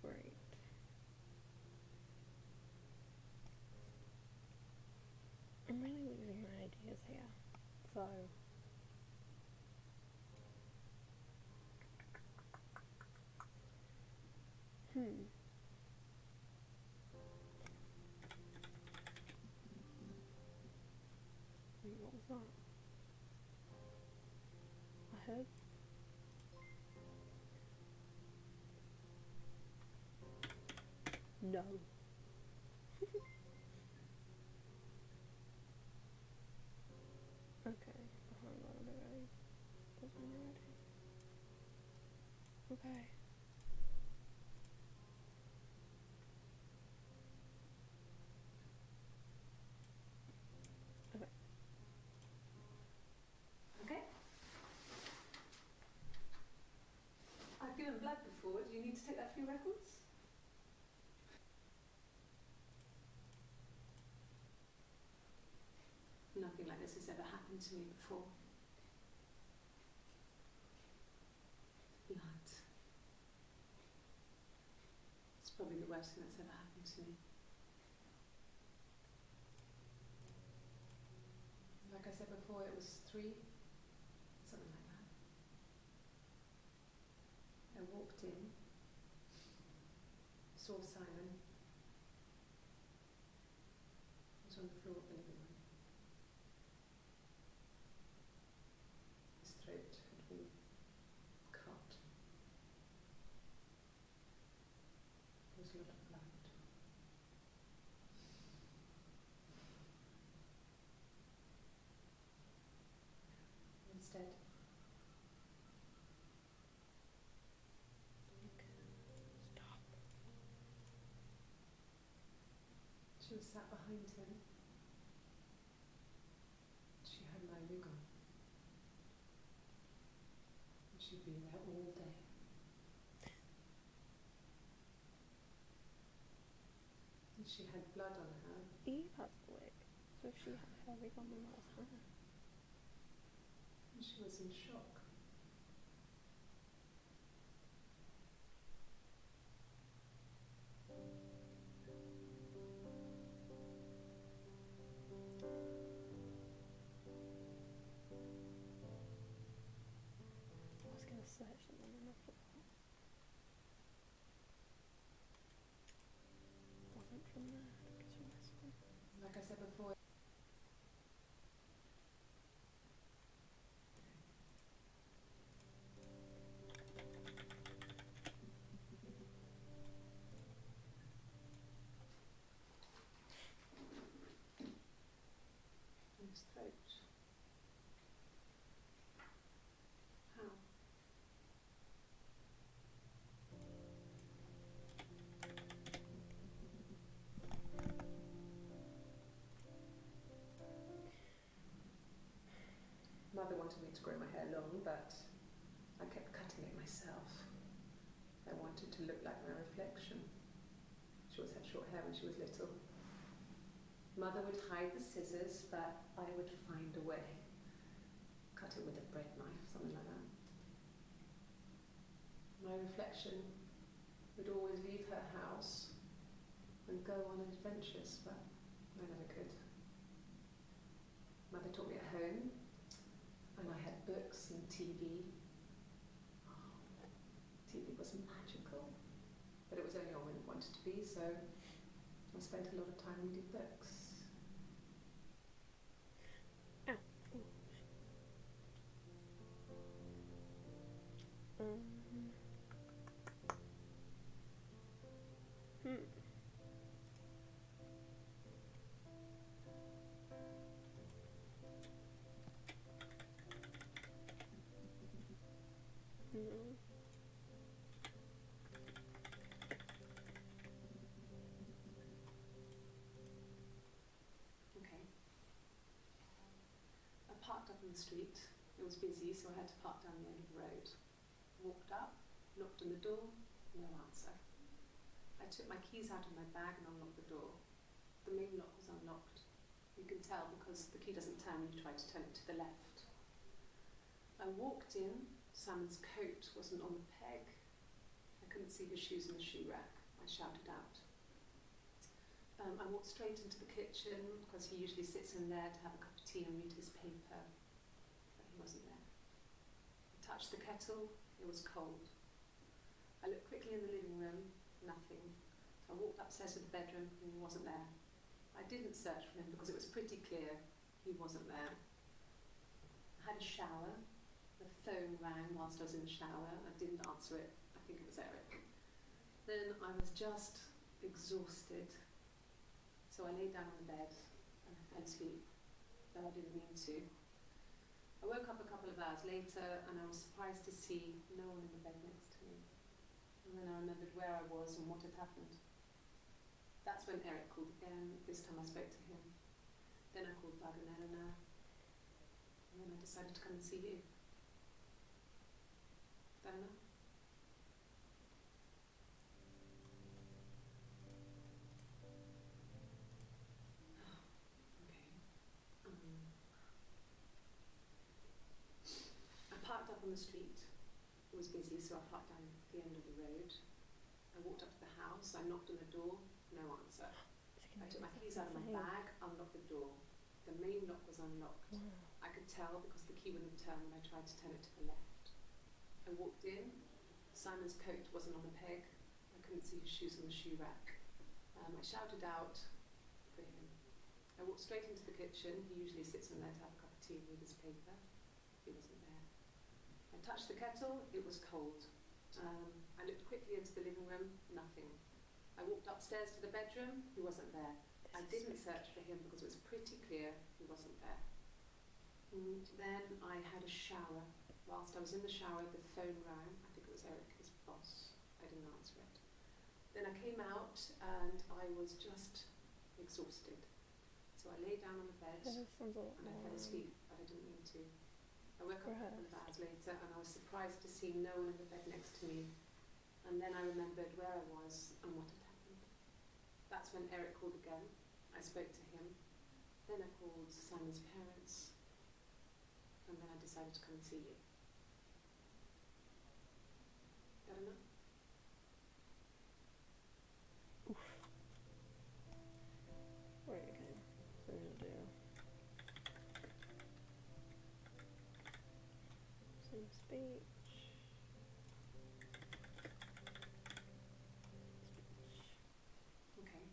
Right. I'm really losing my ideas here. So. Wait, what was that? I heard. No. Okay. Hang on, I'm ready. Pause when you're ready. Okay. Okay. Okay. I've given blood before. Do you need to take that for your records? Nothing like this has ever happened to me before. Blood. It's probably the worst thing that's ever happened to me. Like I said before, it was 3, something like that. I walked in, saw Simon. He was on the floor of the living room. His throat had been cut. There was a lot of blood. Instead, Stop. she was sat behind him. She had my wig on. And she'd been there all day. And she had blood on her. Eve has the wig. So if she had her wig on, then that was her. And she was in shock. I was going to search something and I forgot. Wasn't from there. I think it's from this one. Like I said before, in his throat. How? Mother wanted me to grow my hair long, but I kept cutting it myself. I wanted to look like my reflection. She always had short hair when she was little. Mother would hide the scissors, but I would find a way. Cut it with a bread knife, something like that. My reflection would always leave her house and go on adventures, but I never could. Mother taught me at home, and I had books and TV. TV was magical, but it was only on when it wanted to be, so I spent a lot of time reading books. Ow. Ooh. No. Okay. I parked up on the street. It was busy, so I had to park down the end of the road. Walked up, knocked on the door, no answer. I took my keys out of my bag and unlocked the door. The main lock was unlocked. You can tell because the key doesn't turn when you try to turn it to the left. I walked in, Simon's coat wasn't on the peg. I couldn't see his shoes in the shoe rack. I shouted out. I walked straight into the kitchen because he usually sits in there to have a cup of tea and read his paper, but he wasn't there. I touched the kettle, it was cold. I looked quickly in the living room, nothing. I walked upstairs to the bedroom and he wasn't there. I didn't search for him because it was pretty clear he wasn't there. I had a shower, the phone rang whilst I was in the shower, I didn't answer it, I think it was Eric. Then I was just exhausted. So I lay down on the bed and I fell asleep, though I didn't mean to. I woke up a couple of hours later and I was surprised to see no one in the bed next to me. And then I remembered where I was and what had happened. That's when Eric called again. This time I spoke to him. Then I called Doug and Eleanor. And then I decided to come and see you. Eleanor? I parked up on the street. It was busy, so I parked down at the end of the road. I walked up to the house, I knocked on the door, no answer. I took my keys out of my bag, unlocked the door. The main lock was unlocked. Wow. I could tell because the key wouldn't turn when I tried to turn it to the left. I walked in, Simon's coat wasn't on the peg, I couldn't see his shoes on the shoe rack. I shouted out for him. I walked straight into the kitchen, he usually sits in there to have a cup of tea and read his paper. He wasn't there. I touched the kettle, it was cold. I looked quickly into the living room, nothing. I walked upstairs to the bedroom, he wasn't there. I didn't search for him because it was pretty clear he wasn't there. And then I had a shower. Whilst I was in the shower, the phone rang. I think it was Eric, his boss. I didn't answer it. Then I came out and I was just exhausted. So I lay down on the bed and I fell asleep, but I didn't mean to. I woke up a couple of hours later and I was surprised to see no one in the bed next to me. And then I remembered where I was and what had happened. That's when Eric called again. I spoke to him. Then I called Simon's parents. And then I decided to come and see you. Got enough? Right, okay. So we're gonna do some speech. Okay.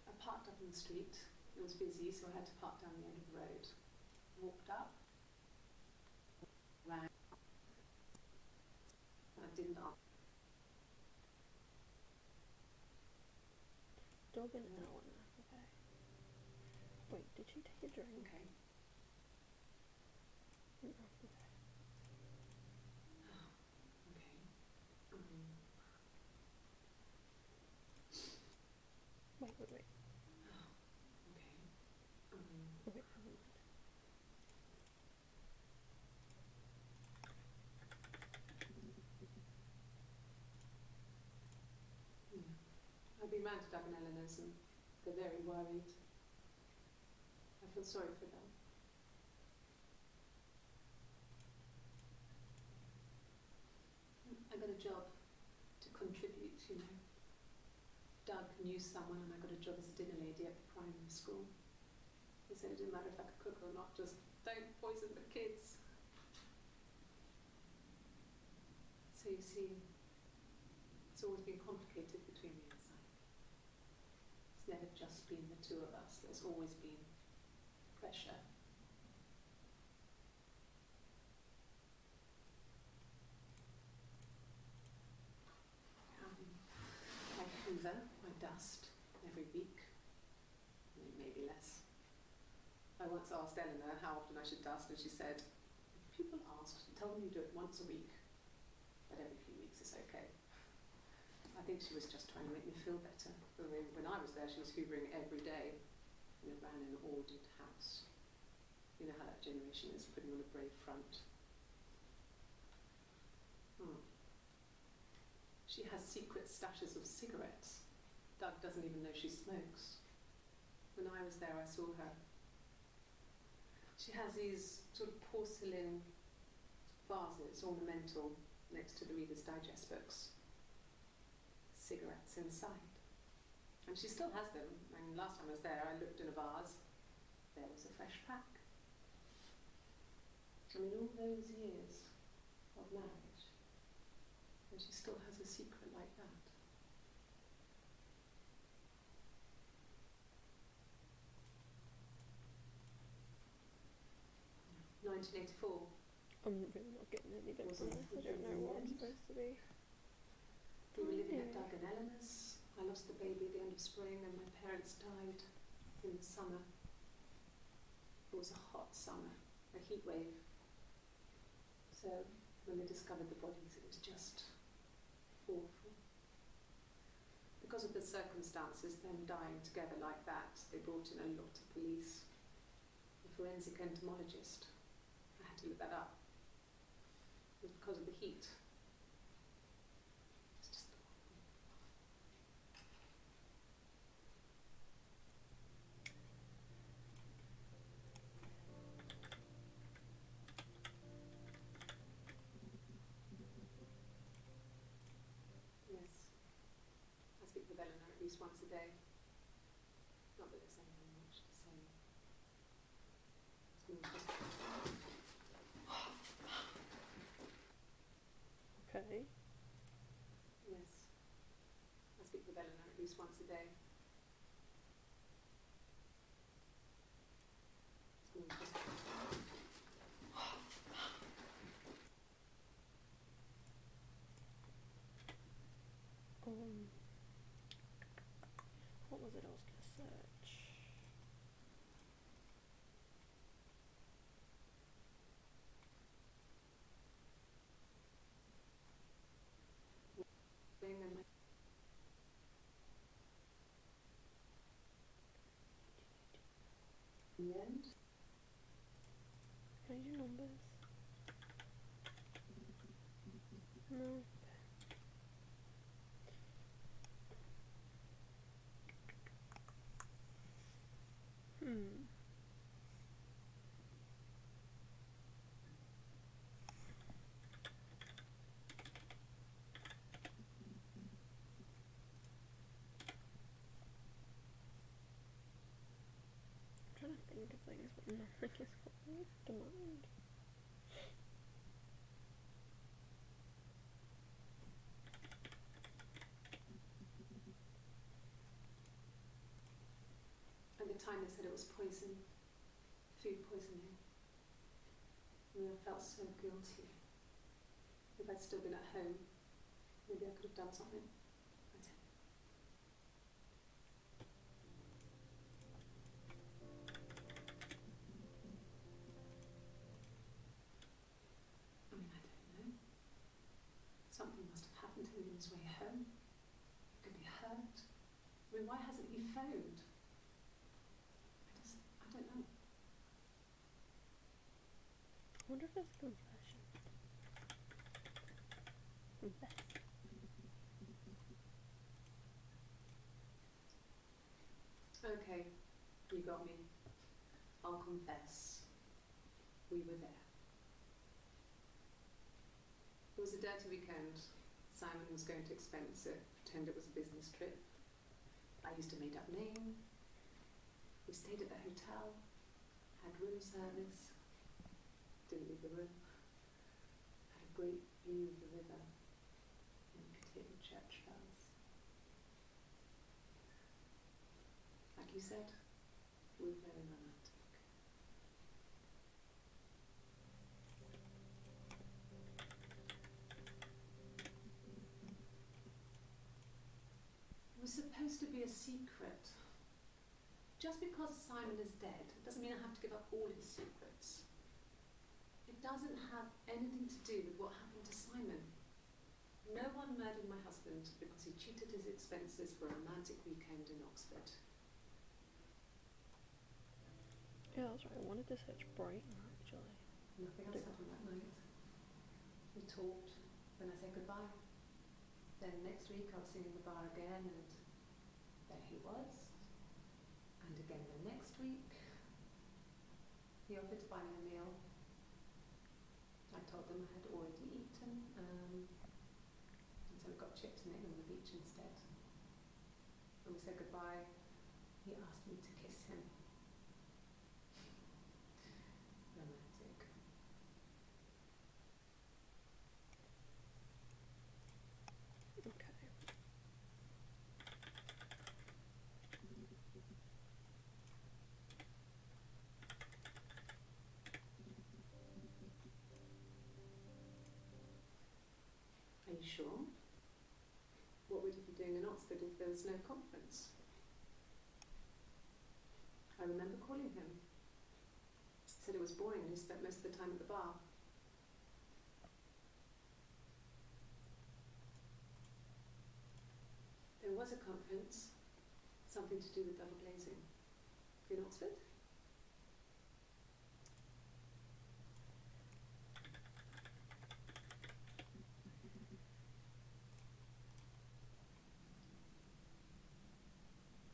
I parked up on the street. It was busy, so I had to park down the end of the road. Walked up. Rang. I didn't answer. Dog and Eleanor, okay. Wait, did she take a drink? Okay. No, okay. Okay. Wait. Okay. Wait, never mind. I've been round to Doug and Eleanor's and they're very worried. I feel sorry for them. I got a job to contribute, you know. Doug knew someone and I got a job as a dinner lady at the primary school. He said it didn't matter if I could cook or not, just don't poison the kids. So you see, it's always been complicated between me and Simon. It's never just been the two of us, there's always been pressure. I hoover, I dust every week, maybe less. I once asked Eleanor how often I should dust and she said, if people ask, tell them you do it once a week, but every few weeks is okay. I think she was just trying to make me feel better. When I was there, she was hoovering every day, and it ran an ordered house. You know how that generation is, putting on a brave front. She has secret stashes of cigarettes. Doug doesn't even know she smokes. When I was there, I saw her. She has these sort of porcelain vases, ornamental, next to the Reader's Digest books. Cigarettes inside. And she still has them. I mean, last time I was there, I looked in a vase. There was a fresh pack. I mean, all those years of marriage, and she still has a secret like that. 1984. I'm really not getting any bits on this. I don't know what I'm supposed to be. We were living at Doug and Eleanor's. I lost the baby at the end of spring and my parents died in the summer. It was a hot summer, a heat wave. So when they discovered the bodies, it was just awful. Because of the circumstances, them dying together like that, they brought in a lot of police. A forensic entomologist. I had to look that up. It was because of the heat. It's just awful. Yes. I speak with Eleanor at least once a day. Not that there's anything much to say. It's more just Okay. yes. I speak with Eleanor at least once a day. It's more just What was it I was gonna search? thing and my in the end. Can I do numbers? No. I'm trying to think of things, but nothing is coming to mind. At the time they said it was poison, food poisoning. And I felt so guilty. If I'd still been at home, maybe I could have done something. I didn't. I mean, I don't know. Something must have happened to him on his way home. He could be hurt. I mean, why hasn't he phoned? I don't know. I wonder if there's a confession. Confess. Okay, you got me. I'll confess. We were there. It was a dirty weekend. Simon was going to expense it, pretend it was a business trip. I used a made-up name. We stayed at the hotel, had room service, didn't leave the room, had a great view of the river, and you could hear the church bells. Like you said, we were very romantic. It was supposed to be a secret. Just because Simon is dead doesn't mean I have to give up all his secrets. It doesn't have anything to do with what happened to Simon. No one murdered my husband because he cheated his expenses for a romantic weekend in Oxford. Yeah, that's right. I wanted to search Brighton actually. Nothing else happened that night. We talked, then I said goodbye. Then next week I was singing the bar again and there he was. And again the next week. He He offered to buy me a meal. I told them I had already eaten, and so we got chips and ate them on the beach instead. When we said goodbye, he asked me to kiss him. Romantic. Okay. Are you sure? What would you be doing in Oxford if there was no conference? I remember calling him. He said it was boring and he spent most of the time at the bar. There was a conference, something to do with double glazing. In Oxford?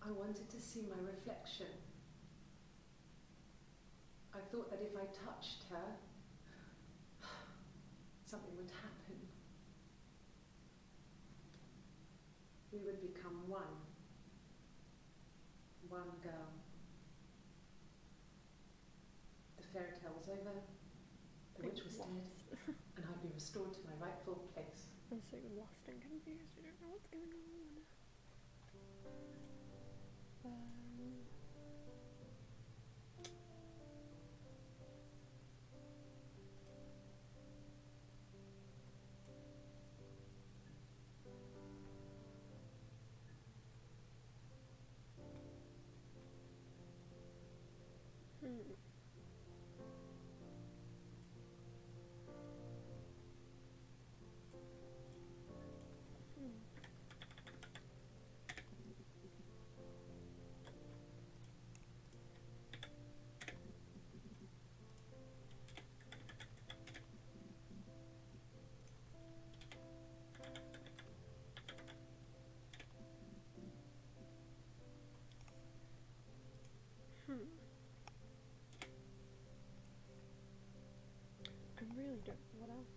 I wanted to see my reflection. I thought that if I touched her, something would happen. We would become one. One girl. The fairy tale was over, the witch was dead, and I'd be restored to my rightful place. I'm so lost and confused. I don't know what's going on. I really don't know what else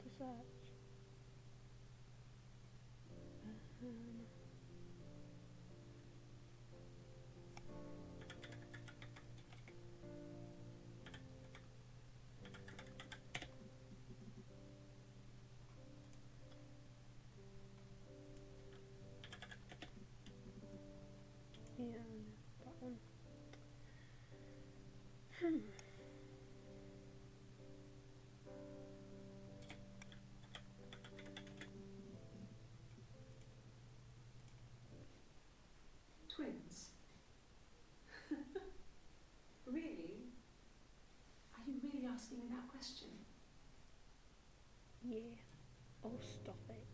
to search. Yeah, that one. Twins? Really? Are you really asking me that question? Yeah. Oh, stop it.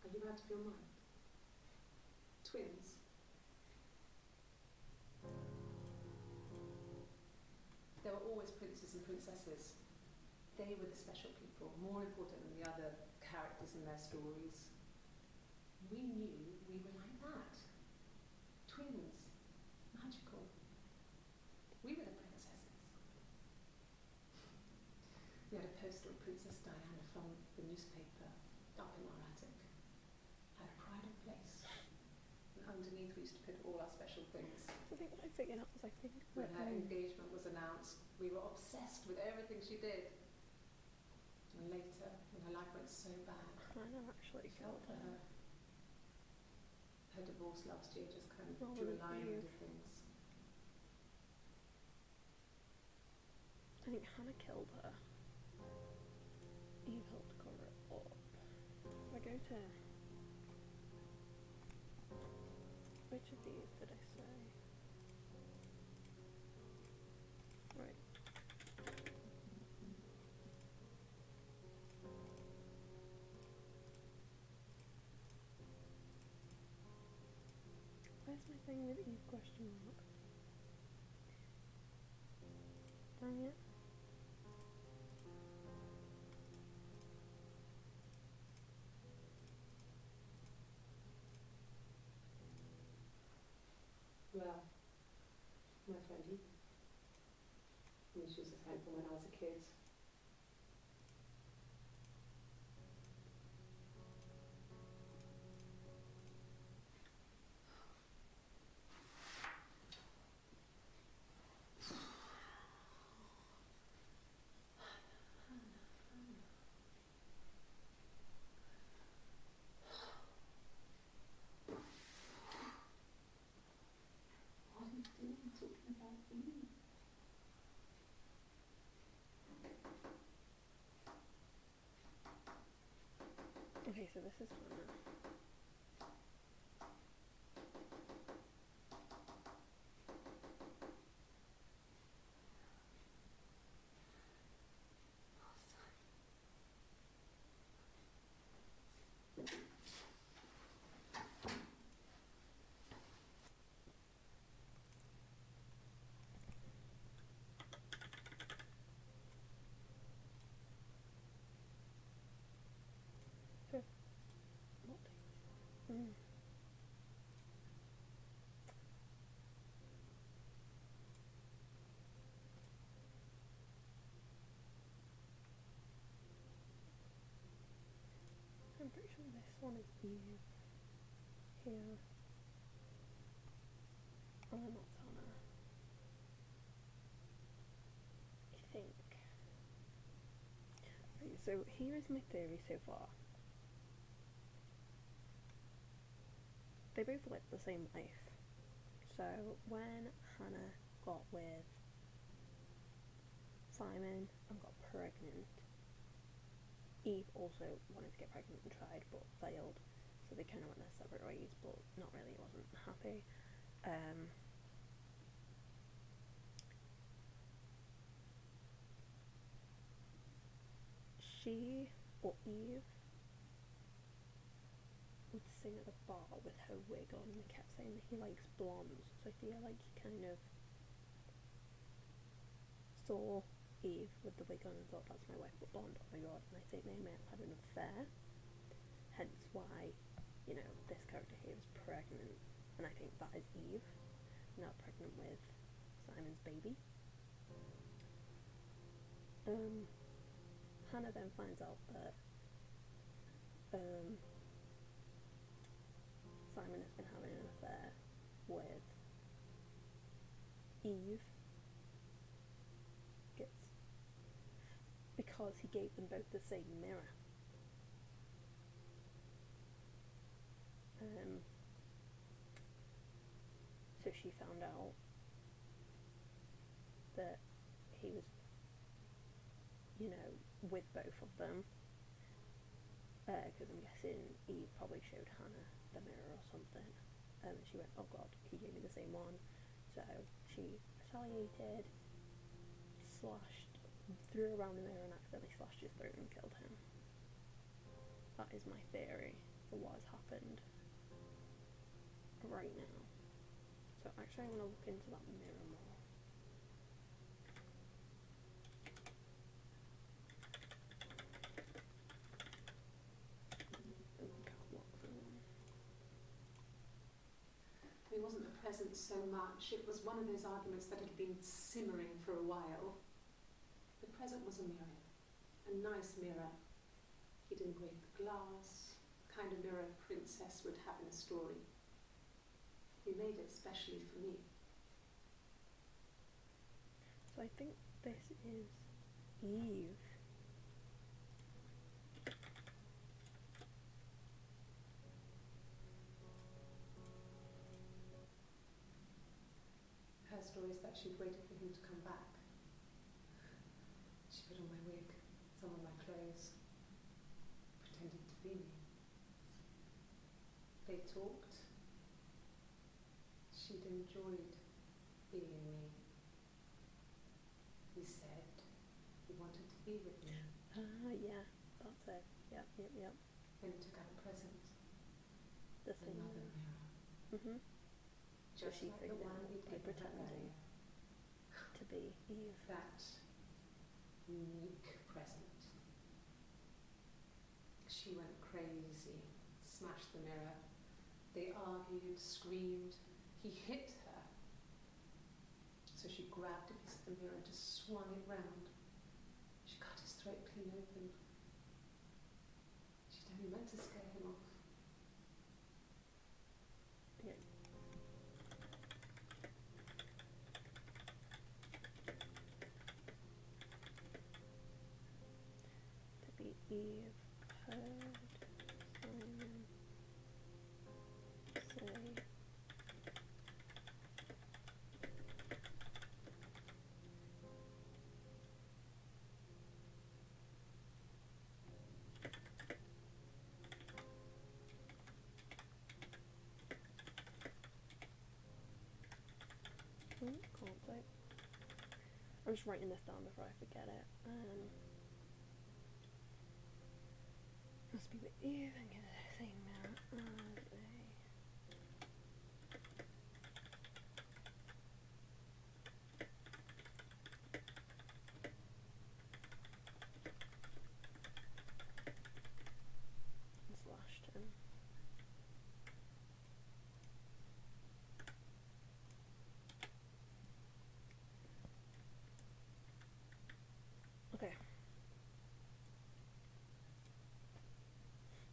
Are you out of your mind? Twins? There were always princes and princesses. They were the special people, more important than the other characters in their stories. We knew we were like that. Twins. Magical. We were the princesses. We had a poster of Princess Diana from the newspaper up in our attic. Had a pride of place. And underneath we used to put all our special things. I think what I figured out was When her engagement was announced, we were obsessed with everything she did. And later, when her life went so bad, Hannah actually felt killed for her. her. Her divorce last year just kind of Rather drew a than line Eve. under things. I think Hannah killed her. Eve helped cover it up. If I go to... Which of these did I say? Right. Where's my thing with Eve question mark? Dang it. Well, kids. What are you doing talking about me? Okay, so this is Hannah. So, what day? I'm pretty sure this one is Eve. Here. And then that's Hannah. I think. Right, so here is my theory so far. They both lived the same life. So when Hannah got with Simon and got pregnant, Eve also wanted to get pregnant and tried but failed. So they kind of went their separate ways, but not really, wasn't happy. She, or Eve, would sing at the bar with her wig on, and they kept saying that he likes blondes. So I feel like he kind of saw Eve with the wig on and thought, that's my wife but blonde, oh my god. And I think they may have had an affair, hence why, you know, this character here is pregnant, and I think that is Eve, now pregnant with Simon's baby. Hannah then finds out that Simon has been having an affair with Eve, because he gave them both the same mirror. So she found out that he was, you know, with both of them, because I'm guessing Eve probably showed Hannah the mirror or something, and she went, oh god, he gave me the same one. So she retaliated, threw around the mirror and accidentally slashed his throat and killed him. That is my theory for what has happened right now. So actually I want to look into that mirror more. It wasn't the present so much, it was one of those arguments that had been simmering for a while. The present was a mirror, a nice mirror. He'd engraved the glass, the kind of mirror a princess would have in a story. He made it specially for me. So I think this is Eve. Her story is that she'd waited for him to come back. She put on my wig, some of my clothes, pretended to be me. They talked. She'd enjoyed being me. He said he wanted to be with me. Yeah, that's it. Yep. Then he took out a present. The same Another mirror. So Just she like the figured one out he'd he given her pretended earlier. to be Eve. That unique present. She went crazy, smashed the mirror. They argued, screamed. He hit her. So she grabbed a piece of the mirror and just swung it round. straight clean open. She'd only meant to scare him off. Yeah. To be Eve heard Simon say conflict. I'm just writing this down before I forget it. Must be with Eve and get a thing now as a slashed him. Okay.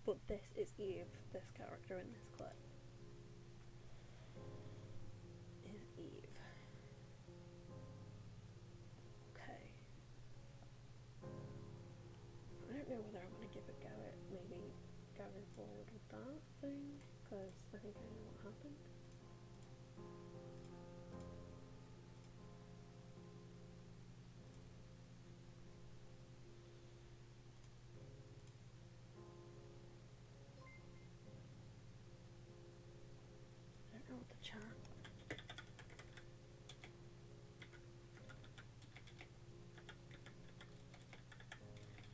But this is Eve, this character in this clip. Is Eve. Okay. I don't know whether I want to give a go at maybe going forward with that thing, because I think I know what happened. I don't know what to chat.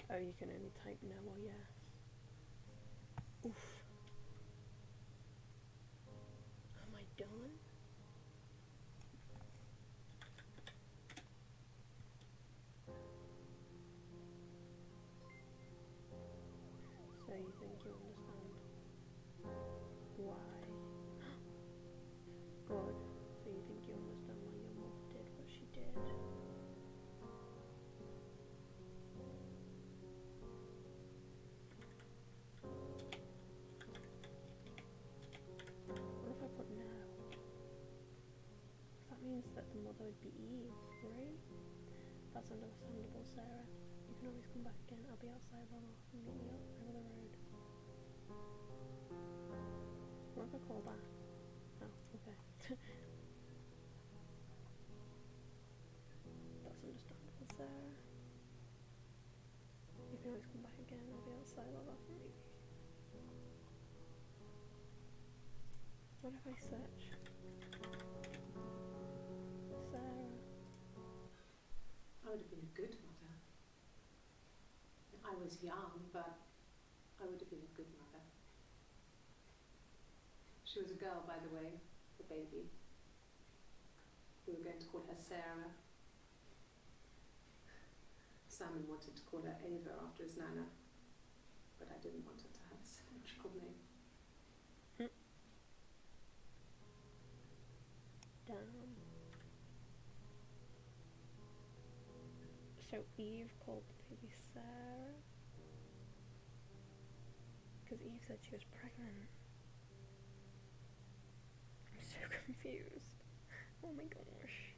Oh, you can only type no or yes. Oof. Am I done? So you think you understand why? Good. So you think you understand why your mother did what she did? What if I put no? That means that the mother would be Eve, right? That's understandable, Sarah. You can always come back again. I'll be outside long off and meet me up over the road. What if I call back? Oh, okay. That's understandable, Sarah. You can always come back again. I'll be outside long off and meet me. What if I search Sarah? I would have been a good mother. I was young, but I would have been a good mother. She was a girl, by the way, the baby. We were going to call her Sarah. Simon wanted to call her Ava after his nana, but I didn't want her to have a symmetrical name. Damn. So Eve called the baby Sarah? Because Eve said she was pregnant. I'm so confused. Oh my gosh.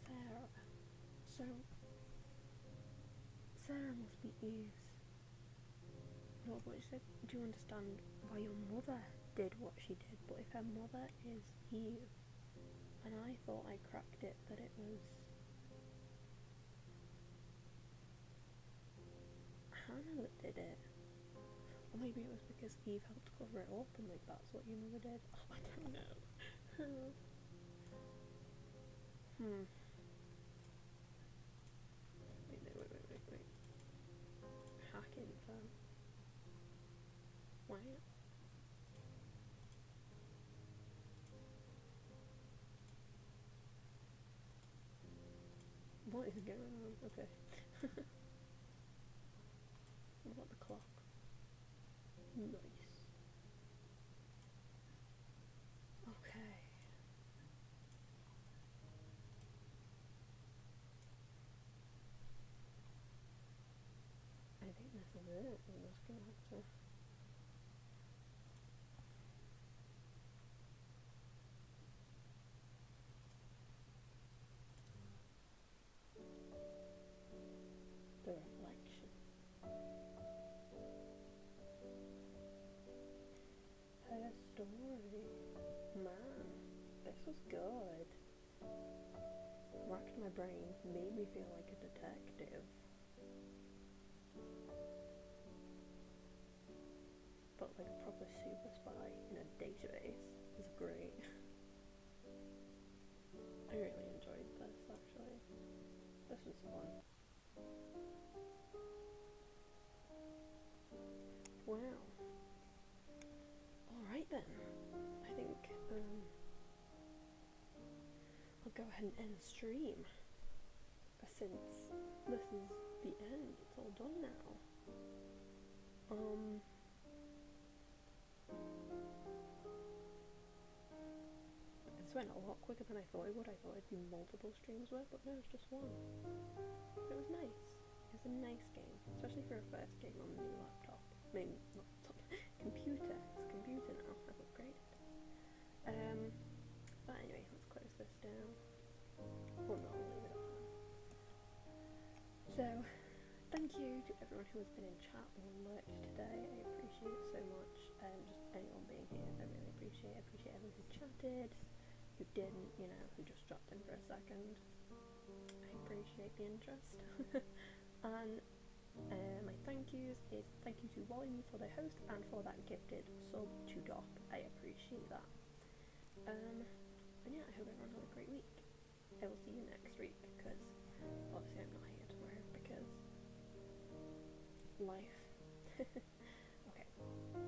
Sarah. So Sarah must be Eve's. No, but she said, do you understand why your mother did what she did? But if her mother is Eve, and I thought I cracked it that it was Hannah that did it. Or maybe it was because Eve helped cover it up and like that's what your mother did. Oh, I don't know. Wait. Hack info. Why? What is going on? Okay. What about the clock? Nice. Okay. So. The reflection. Her story. Man, this was good. Racked my brain, made me feel like a detective. But like a proper super spy in a database is great. I really enjoyed this actually. This was fun. Wow. Alright then. I think I'll go ahead and end stream. Since this is the end, it's all done now. This went a lot quicker than I thought it would. I thought it'd be multiple streams worth, but no, it's just one. But it was nice. It was a nice game, especially for a first game on the new laptop. I mean, laptop, computer. It's computer now. I've upgraded. But anyway, let's close this down. Or no, I'll leave it up then. So, thank you to everyone who has been in chat or lurked today. I appreciate it so much. Just anyone being here, I really appreciate it. I appreciate everyone who chatted, who didn't, you know, who just dropped in for a second. I appreciate the interest. And my thank yous is thank you to Volume for the host and for that gifted sub to Doc. I appreciate that. And yeah, I hope everyone has a great week. I will see you next week, because obviously I'm not here tomorrow because life. Okay.